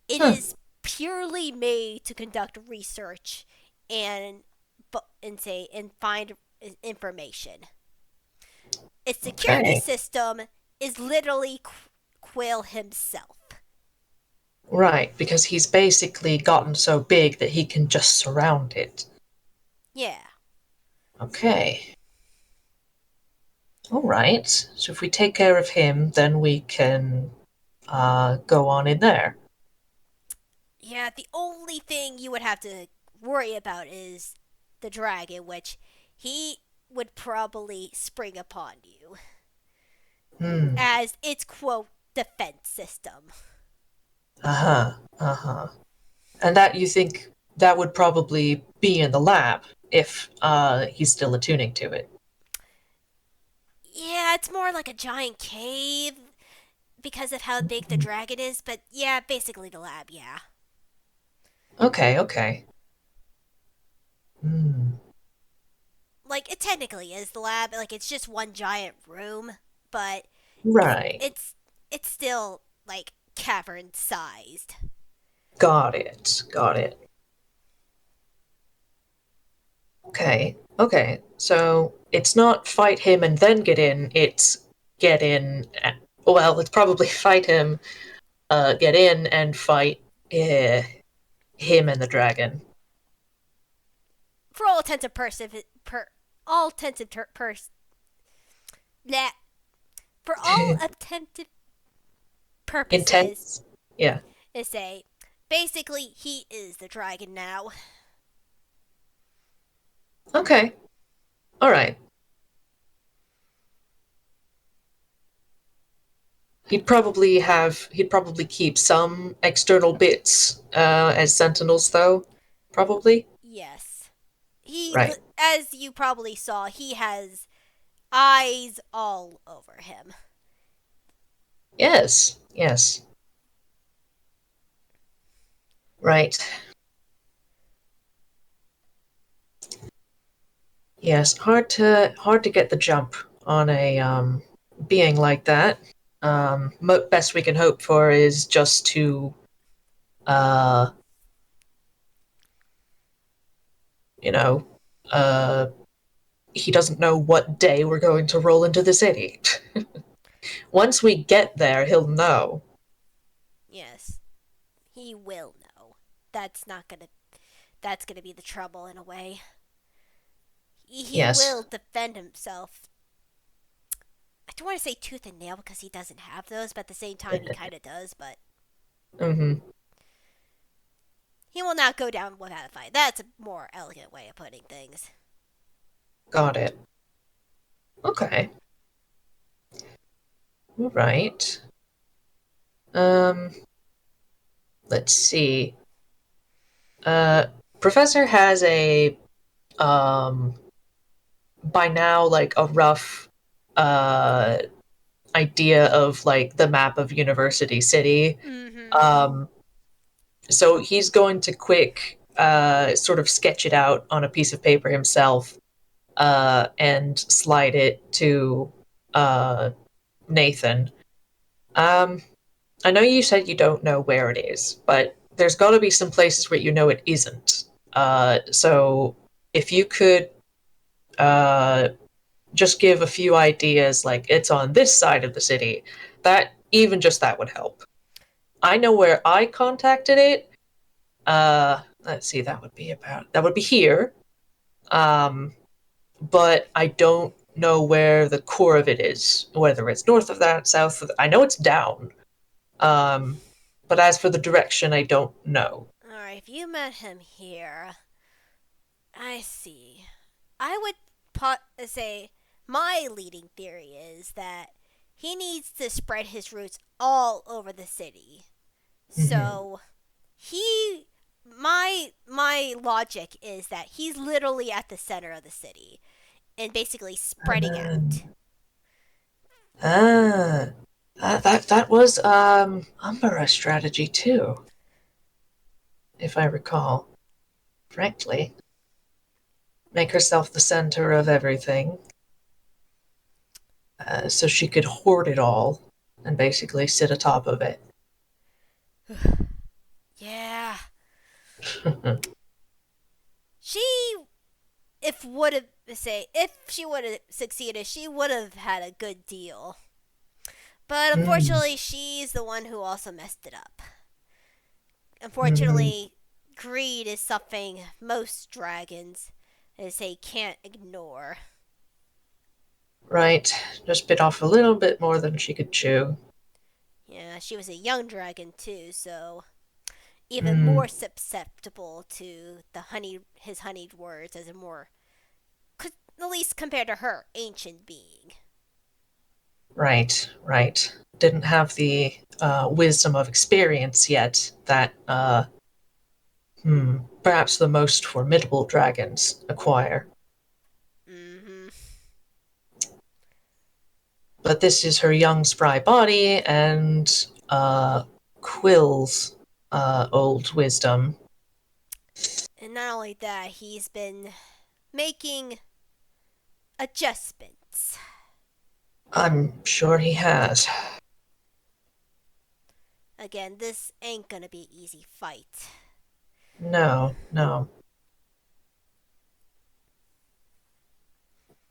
It Huh. is purely made to conduct research and and find information. Its security Okay. system is literally Quill himself. Right, because he's basically gotten so big that he can just surround it. Yeah. Okay. All right. So if we take care of him, then we can go on in there. Yeah, the only thing you would have to worry about is the dragon, which he would probably spring upon you Hmm. as its quote defense system. Uh-huh. Uh-huh. And that you think that would probably be in the lab if he's still attuning to it. Yeah, it's more like a giant cave because of how big the dragon is, but yeah, basically the lab, yeah. Okay, okay. Hmm. Like it technically is the lab, like it's just one giant room, but it's Right. it's it's still like cavern sized. Got it. Got it. Okay. Okay. So it's not fight him and then get in, it's get in. Well, it's probably fight him, get in and fight him and the dragon. For all intents and all intents and that for all attempted purposes, Intense. Yeah. is say basically he is the dragon now. Okay. All right. he'd probably keep some external bits as sentinels though. Probably. Yes. He, Right. as you probably saw, he has eyes all over him. Yes. Yes. Right. Yes. Hard to get the jump on a being like that. Best we can hope for is just to uh you know uh he doesn't know what day we're going to roll into the city. Once we get there, he'll know. Yes. He will know. That's not gonna. That's gonna be the trouble in a way. He will Yes. defend himself. I don't want to say tooth and nail because he doesn't have those, but at the same time, he kind of does. But Mm-hmm. he will not go down without a fight. That's a more elegant way of putting things. Got it. Okay. All right. Um, let's see. Uh, Professor has a um by now like a rough uh idea of like the map of University City. Mm-hmm. Um, so he's going to quick sort of sketch it out on a piece of paper himself and slide it to uh Nathan. Um, I know you said you don't know where it is, but there's got to be some places where you know it isn't. So if you could uh, just give a few ideas, like it's on this side of the city, that even just that would help. I know where I contacted it. Let's see, that would be here. Um, but I don't know where the core of it is, whether it's north of that, south of that. I know it's down. Um, but as for the direction, I don't know. Alright, if you met him here, I see. I would say my leading theory is that he needs to spread his roots all over the city. Mm-hmm. So he my logic is that he's literally at the center of the city and basically spreading out. Ah, that was Umbara's strategy too, if I recall. Frankly, make herself the center of everything, so she could hoard it all and basically sit atop of it. Yeah. She if she would have succeeded, she would have had a good deal. But Mm, unfortunately, she's the one who also messed it up. hmm. Unfortunately, greed is something most dragons as they can't ignore. Right, just bit off a little bit more than she could chew. Yeah, she was a young dragon too, so even Mm, more susceptible to his honeyed words as a more, at least compared to her ancient being. right, right. Didn't have the wisdom of experience yet that perhaps the most formidable dragons acquire. Mm-hmm. But this is her young, spry body and Quill's old wisdom. And not only that, he's been making adjustments. I'm sure he has. Again, this ain't gonna be an easy fight. No, no.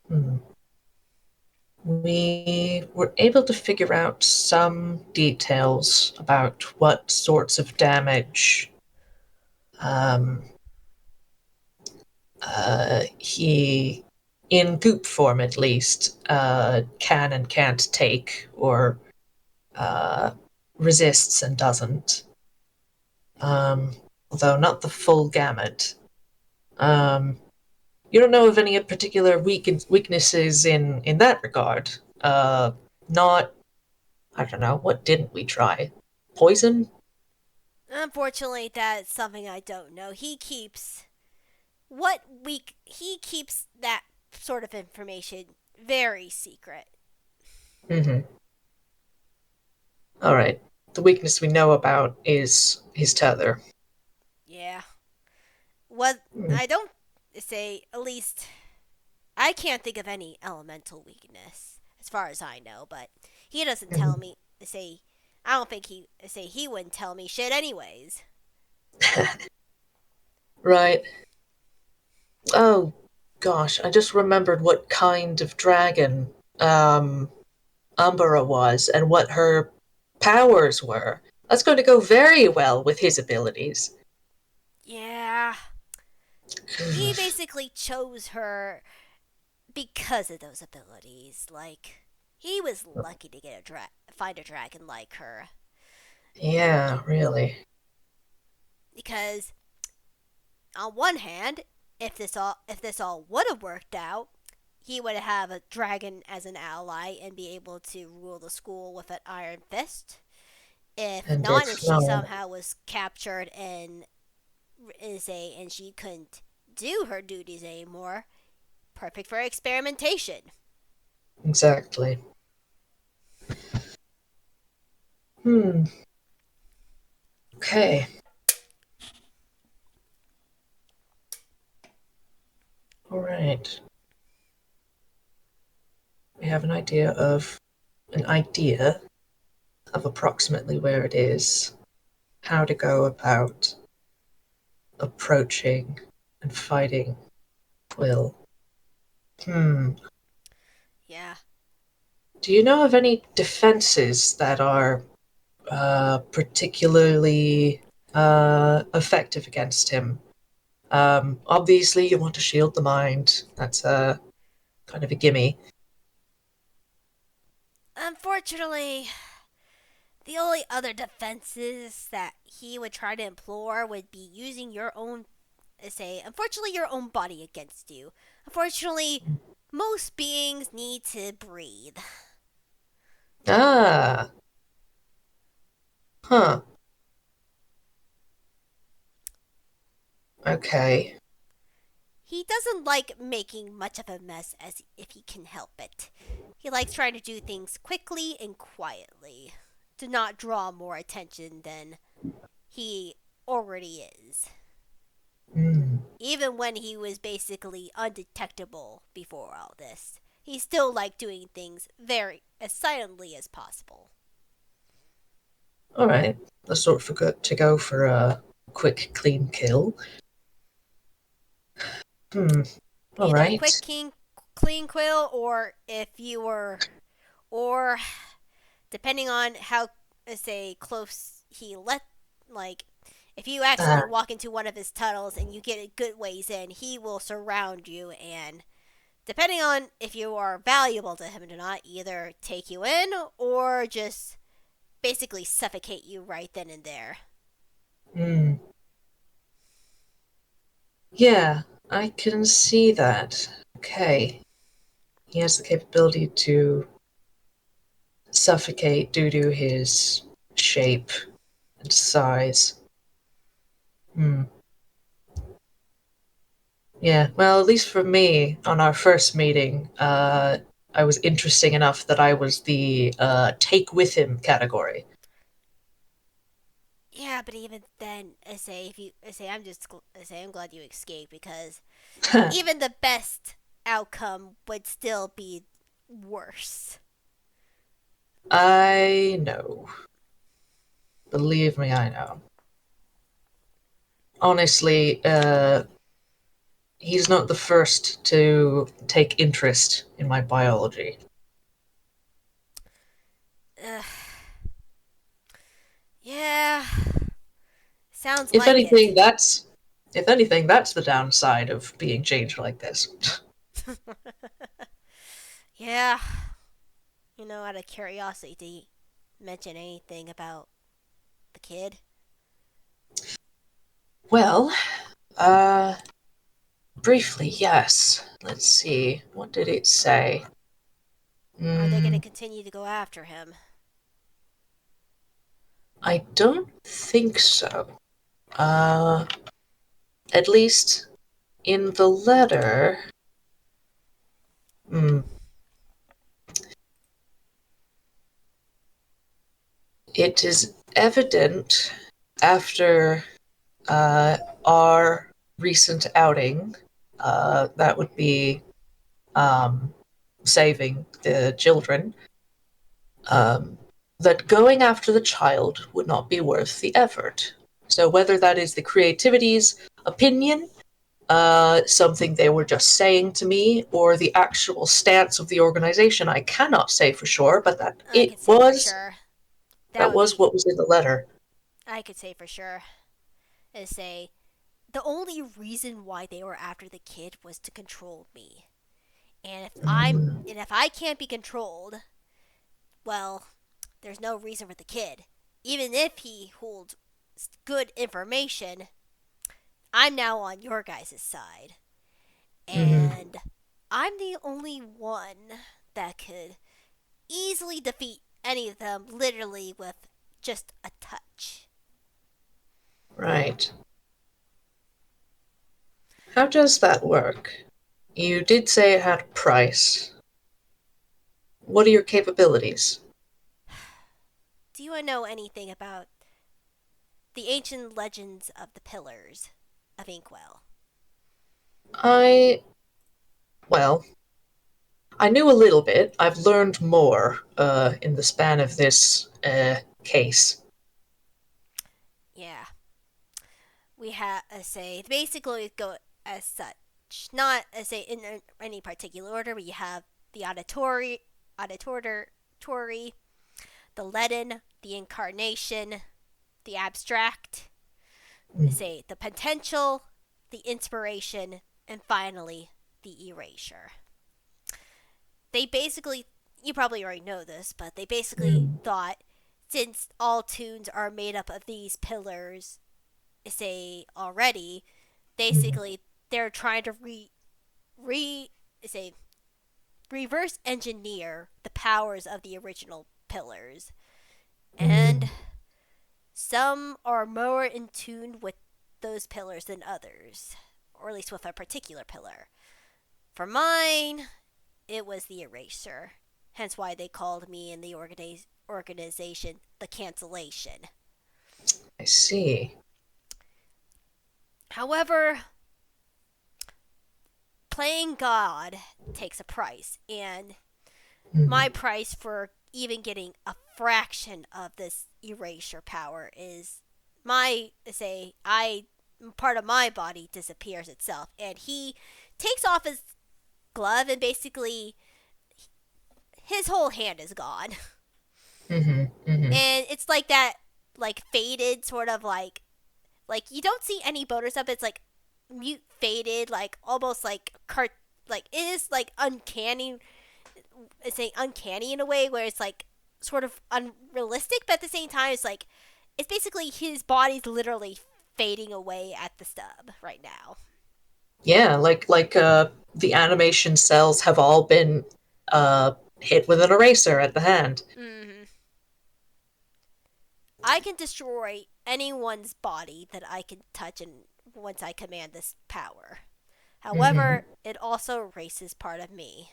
Hmm. We were able to figure out some details about what sorts of damage um, he, in goop form at least, can and can't take, or uh, resists and doesn't. Um, although not the full gamut. Um, you don't know of any particular weaknesses in that regard. Not I don't know, what didn't we try? Poison? Unfortunately, that's something I don't know. He keeps that sort of information very secret. Mm-hmm. Alright. The weakness we know about is his tether. Yeah. What Hmm. I don't say, at least I can't think of any elemental weakness as far as I know, but he doesn't tell Mhm. me say I don't think he wouldn't tell me shit anyways. Right. Oh, gosh, I just remembered what kind of dragon Umbra was and what her powers were. That's going to go very well with his abilities. Yeah. He basically chose her because of those abilities. Like he was lucky to find a dragon like her Yeah, really. because on one hand, if this all would have worked out, he would have a dragon as an ally and be able to rule the school with an iron fist. If And not, if if she not, somehow was captured and she couldn't do her duties anymore, perfect for experimentation. exactly. Hmm. Okay. All right. We have an idea of approximately where it is, how to go about approaching and fighting Quill. Hmm. Yeah. Do you know of any defenses that are particularly effective against him? Obviously, you want to shield the mind. That's kind of a gimme. Unfortunately, the only other defenses that he would try to implore would be using your own, unfortunately, your own body against you. Unfortunately, most beings need to breathe. Ah, huh. Okay. He doesn't like making much of a mess as if he can help it. He likes trying to do things quickly and quietly to not draw more attention than he already is. Hmm. Even when he was basically undetectable before all this, he still liked doing things very as silently as possible. All right. Let's sort of go to go for a quick, clean kill. Hmm. All Either right. quick king, clean quill, or if you were, or depending on how, close he let, like, if you Ah. accidentally walk into one of his tunnels and you get a good ways in, he will surround you and, depending on if you are valuable to him or not, either take you in or just basically suffocate you right then and there. Hmm. Yeah, I can see that. Okay. He has the capability to suffocate due to his shape and size. Hmm. Yeah, well, at least for me, on our first meeting, I was interesting enough that I was the take with him category. Yeah, but even then, I say if you, I say I'm glad you escaped because even the best outcome would still be worse. I know. Believe me, I know. Honestly, he's not the first to take interest in my biology. Ugh, yeah, sounds If like anything, it. that's if anything, that's the downside of being changed like this. Yeah, out of curiosity, do you mention anything about the kid? Well, uh, briefly, yes. Let's see. What did it say? Are they going to Mm, continue to go after him? I don't think so. Uh, at least in the letter. Hmm, it is evident after our recent outing, that would be um, saving the children, um, that going after the child would not be worth the effort. So, whether that is the creativity's opinion, something they were just saying to me, or the actual stance of the organization, I cannot say for sure, but I could say for sure. That that would was be. what was in the letter. I could say for sure. Is say the only reason why they were after the kid was to control me. Mm, And if I can't be controlled, well, there's no reason for the kid. Even if he holds good information, I'm now on your guys' side. mm, And I'm the only one that could easily defeat any of them literally with just a touch. right. How does that work? You did say it had a price. What are your capabilities? Do you know anything about the ancient legends of the Pillars of Inkwell? I, well, I knew a little bit. I've learned more in the span of this case. Yeah, we have say basically go as such, not as say in any particular order. We have the auditory, the leaden, the incarnation, the abstract, Mm, say the potential, the inspiration, and finally the erasure. They basically, you probably already know this, but they basically mm, thought since all tunes are made up of these pillars, say already, mm, basically they're trying to re say reverse engineer the powers of the original pillars, and mm. some are more in tune with those pillars than others, or at least with a particular pillar. For mine, it was the eraser, hence why they called me in the organization the cancellation. I see. However, playing God takes a price, and my Mm, price for even getting a fraction of this erasure power is my say I part of my body disappears itself, and he takes off his glove, and basically his whole hand is gone. mm-hmm, mm-hmm. And it's like that, like faded sort of like you don't see any bonus up. It's like mute faded, like almost like like it is like uncanny. It's a uncanny in a way where it's like sort of unrealistic, but at the same time, it's like it's basically his body's literally fading away at the stub right now. Yeah, the animation cells have all been hit with an eraser at the hand. Mm-hmm. I can destroy anyone's body that I can touch, and once I command this power. Mm-hmm, However, it also erases part of me.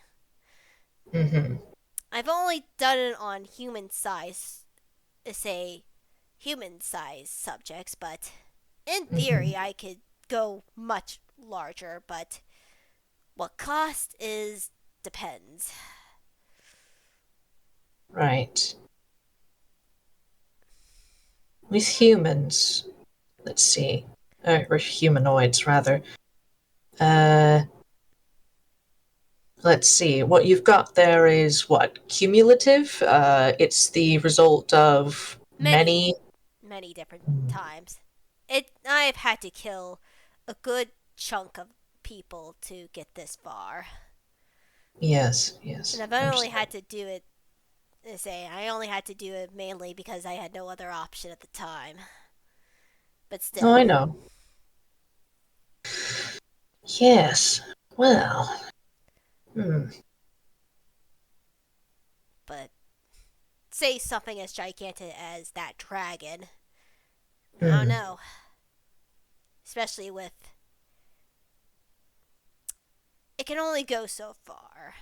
mm-hmm, I've only done it on say, human size subjects, but in mm-hmm. theory, I could go much larger, but what cost is depends. Right. With humans, let's see, or humanoids rather. Uh, let's see. What you've got there is what cumulative. It's the result of Many, many. many different times. I've had to kill a good chunk of people to get this far. Yes, And yes, I've I only understand. had to do it say I only had to do it mainly because I had no other option at the time. But Oh, I still, know. Yes. Well. Hmm. but say something as gigantic as that dragon. I don't Hmm. know. Especially with. It can only go so far.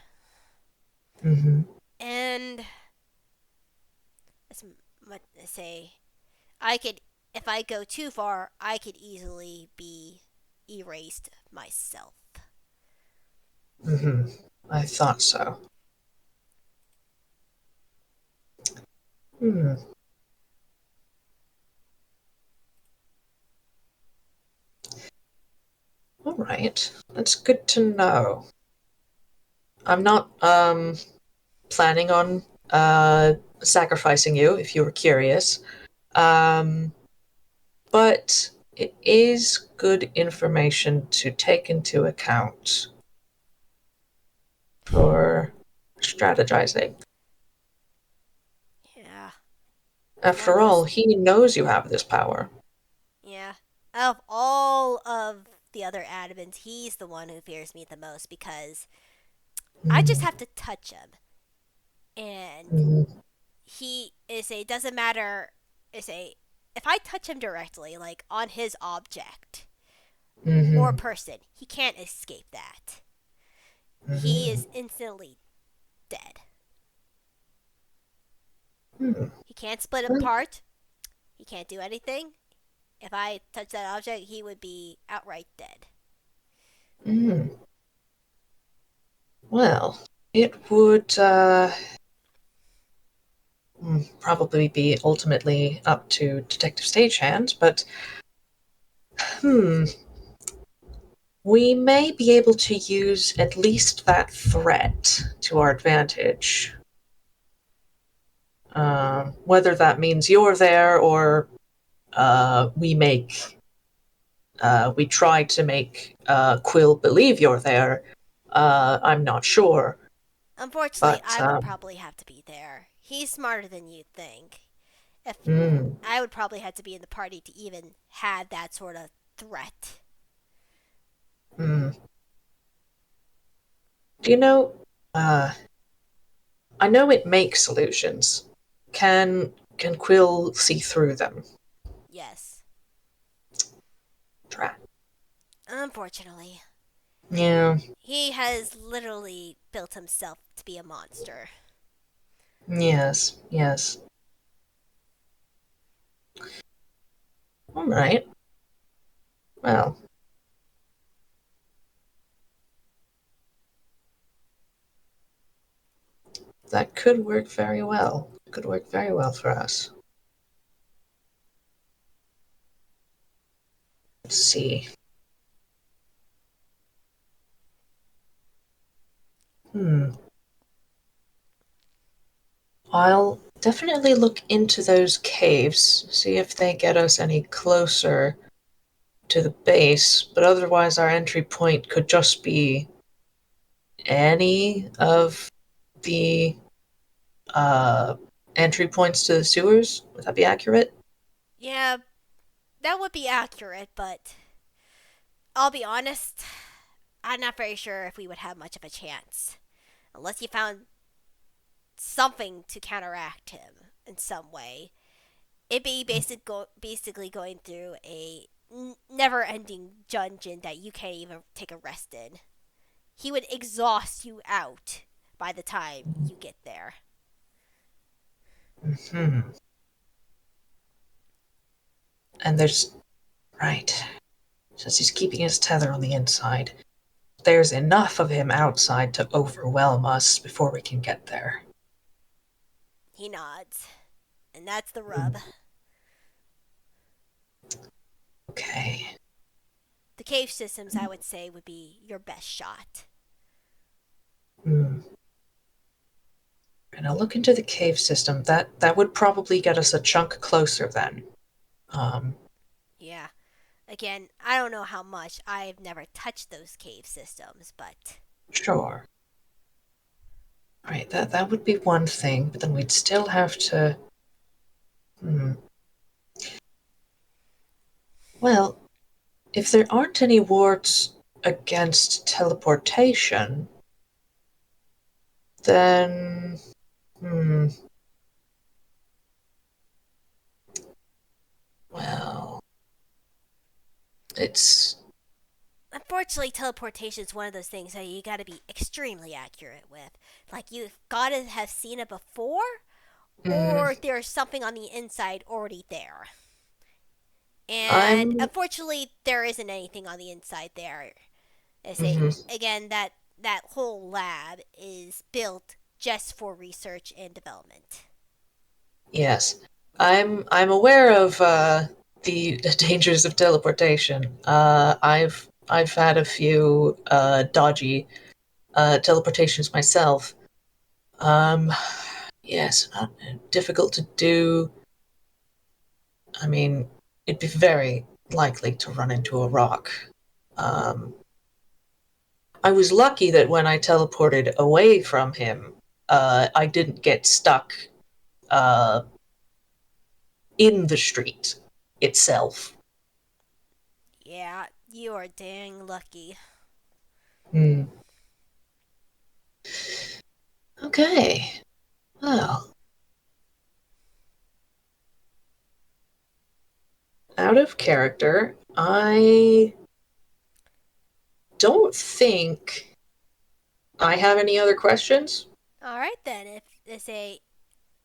Mm-hmm. And. As much as say. I could. If I go too far, I could easily be erased myself. Mm-hmm. I thought so. Hmm. All right. That's good to know. I'm not planning on sacrificing you if you were curious. Um, but it is good information to take into account for strategizing. Yeah. It's one of After those. all, he knows you have this power. Yeah. Of all of the other adamants, he's the one who fears me the most because I just Mm-hmm. have to touch him. And Mm-hmm. he is a doesn't matter is a if I touch him directly, like on his object or Mm-hmm. person, he can't escape that. He Mm-hmm. is instantly dead. Hmm. He can't split Well, apart. He can't do anything. If I touch that object, he would be outright dead. mm. Well, it would probably be ultimately up to Detective Stagehand, but hmm, we may be able to use at least that threat to our advantage. Whether that means you're there or we try to make Quill believe you're there. I'm not sure, Unfortunately, but I would probably have to be there. He's smarter than you'd think. If mm, I would probably have to be in the party to even have that sort of threat. mm. Do you know? Uh, I know it makes illusions. Can Quill see through them? Yes. Drat. Unfortunately, Yeah. he has literally built himself to be a monster. Yes. Yes. All right. Well, that could work very well. Could work very well for us. Let's see. Hmm. I'll definitely look into those caves, see if they get us any closer to the base, but otherwise our entry point could just be any of the uh, entry points to the sewers. Would that be accurate? Yeah, that would be accurate, but I'll be honest, I'm not very sure if we would have much of a chance. Unless you found something to counteract him in some way. It'd be basically going through a never ending dungeon that you can't even take a rest in. He would exhaust you out by the time you get there. Hmm. And there's. Right. Since he's keeping his tether on the inside, there's enough of him outside to overwhelm us before we can get there. He nods. And that's the Hmm. rub. Okay. The cave systems, I would say, would be your best shot. Hmm. And I'll look into the cave system. That would probably get us a chunk closer then. Um, Yeah. Again, I don't know how much. I've never touched those cave systems, but sure. Right, that would be one thing, but then we'd still have to. Hmm. Well, if there aren't any wards against teleportation, then. Hmm. Well, it's. Unfortunately, teleportation is one of those things that you got to be extremely accurate with. Like you've got to have seen it before, Mm, or there's something on the inside already there. And I'm. unfortunately, there isn't anything on the inside there. I say Mhm, again that whole lab is built just for research and development. yes. I'm aware of the dangers of teleportation. I've had a few dodgy teleportations myself. Um, yes, difficult to do. I mean, it'd be very likely to run into a rock. Um, I was lucky that when I teleported away from him, I didn't get stuck uh, in the street itself. Yeah, you are dang lucky. Hmm. Okay. Well, out of character, I don't think I have any other questions. All right then. If they say,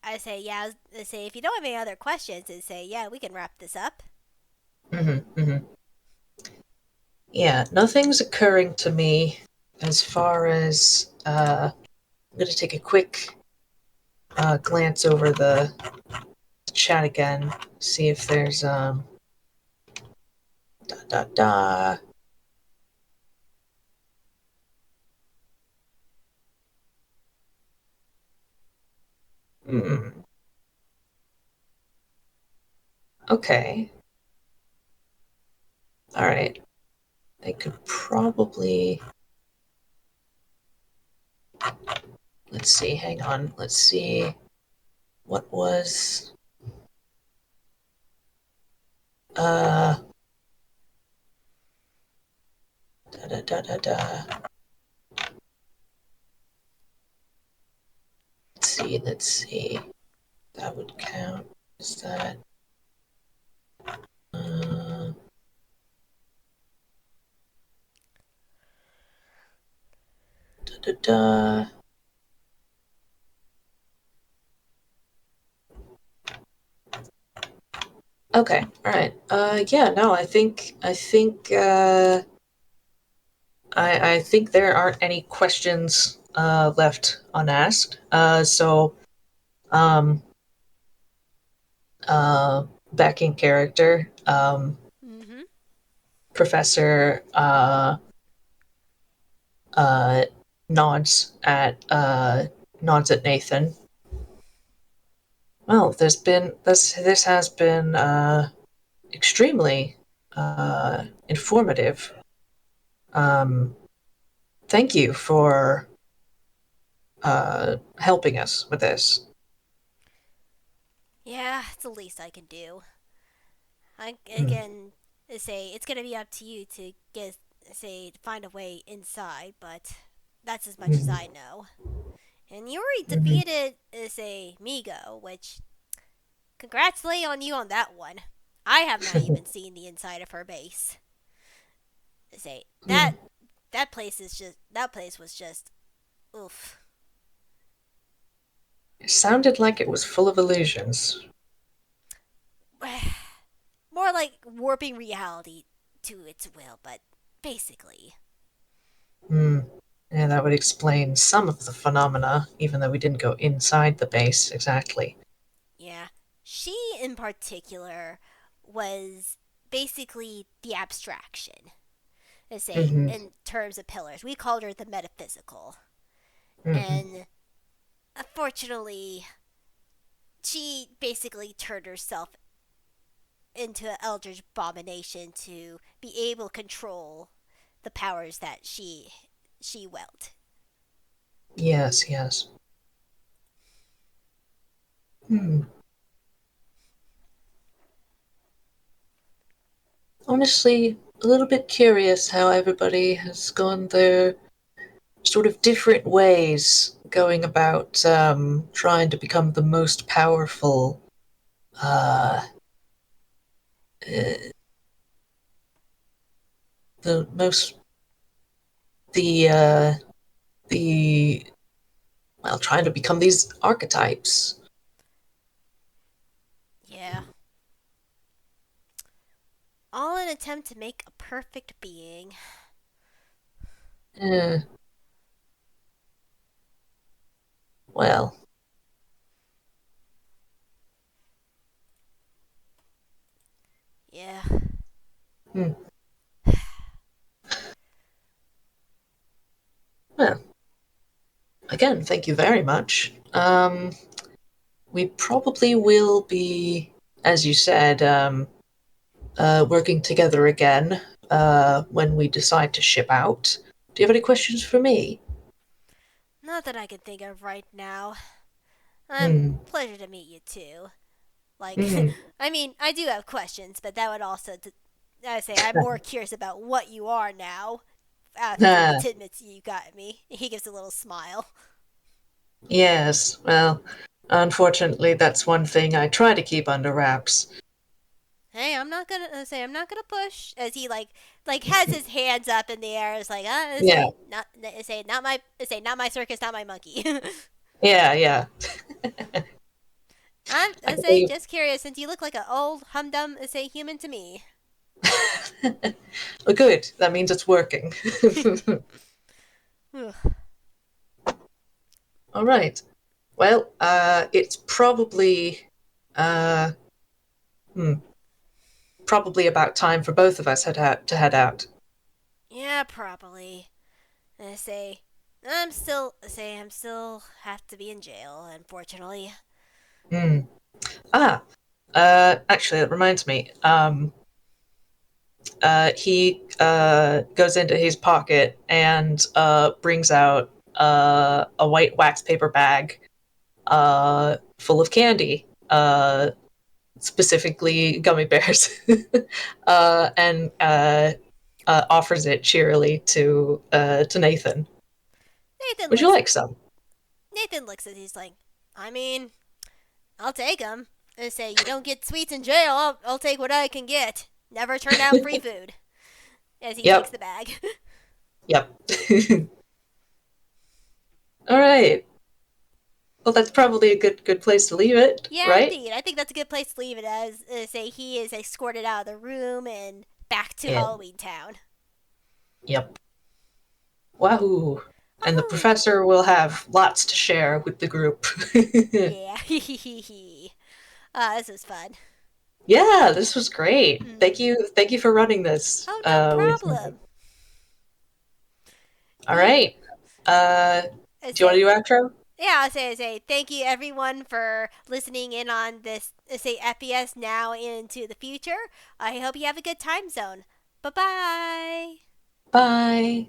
I say yeah. They say if you don't have any other questions, they say yeah, we can wrap this up. Mm-hmm. Yeah, nothing's occurring to me as far as I'm going to take a quick glance over the chat again, see if there's da da da. Mm, okay, all right. I could probably. Let's see. Hang on. Let's see. What was uh da da da da da. Let's see. Let's see. That would count. Is that uh da da da. Okay. All right. Yeah. No. I think there aren't any questions left unasked. Um, Back in character, Mm-hmm. Professor uh, nods at Nathan. Well, this has been extremely informative. Um, Thank you for helping us with this. Yeah, it's the least I can do. I Mm, again say it's gonna be up to you to get say find a way inside, but that's as much as mhm, I know. And you already mhm. defeated say Migo, which congratulate on you on that one. I have not even seen the inside of her base. Say Hmm. that place is just that place was just oof. It sounded like it was full of illusions. More like warping reality to its will, but basically. Hmm. Yeah, that would explain some of the phenomena, even though we didn't go inside the base exactly. Yeah. She, in particular, was basically the abstraction. Let's say, Mm-hmm. in terms of pillars. We called her the metaphysical. Mm-hmm. And unfortunately, she basically turned herself into an eldritch abomination to be able to control the powers that she wield. Yes, yes. Hmm. Honestly, a little bit curious how everybody has gone their sort of different ways going about trying to become the most powerful uh, uh, the most the the well, trying to become these archetypes. Yeah. All in an attempt to make a perfect being. Uh, well, Yeah. hmm, well, again, thank you very much. We probably will be, as you said, working together again when we decide to ship out. Do you have any questions for me? Not that I can think of right now. Hmm. Pleasure to meet you too. Like, Hmm. I mean, I do have questions, but that would also, I say, I'm more curious about what you are now after the Ah, tidbits you got me. He gives a little smile. yes. Well, unfortunately, that's one thing I try to keep under wraps. Hey, I'm not gonna push as he like has his hands up in the air. It's like Yeah. say not my say not my circus, not my monkey. Yeah. Yeah. I I can say leave. just curious since you look like an old humdum say human to me. Oh, good. That means it's working. All right. Well, it's uh, hmm, probably about time for both of us to head out. Yeah, probably. I say I'm still have to be in jail, unfortunately. Hmm. Ah, actually, that reminds me. He goes into his pocket and brings out a white wax paper bag full of candy, specifically gummy bears, and offers it cheerily to Nathan. Nathan Would you looks like some? Nathan looks at he's like, I mean, I'll take 'em. I say you don't get sweets in jail. I'll take what I can get. Never turn down free food. As he takes Yep. the bag. Yep. All right. Well, that's probably a good place to leave it, Yeah, right? indeed. I think that's a good place to leave it as say he is escorted out of the room and back to Yeah. Halloween Town. Yep. Wahoo! And the Woohoo! professor will have lots to share with the group. Yeah. This was fun. Yeah, this was great. Mm. Thank you for running this Oh, no with me. problem. All right. Uh, I do you want to say, do outro? yeah, I say thank you everyone for listening in on this, say, FPS now into the future. I hope you have a good time zone. Bye bye. Bye.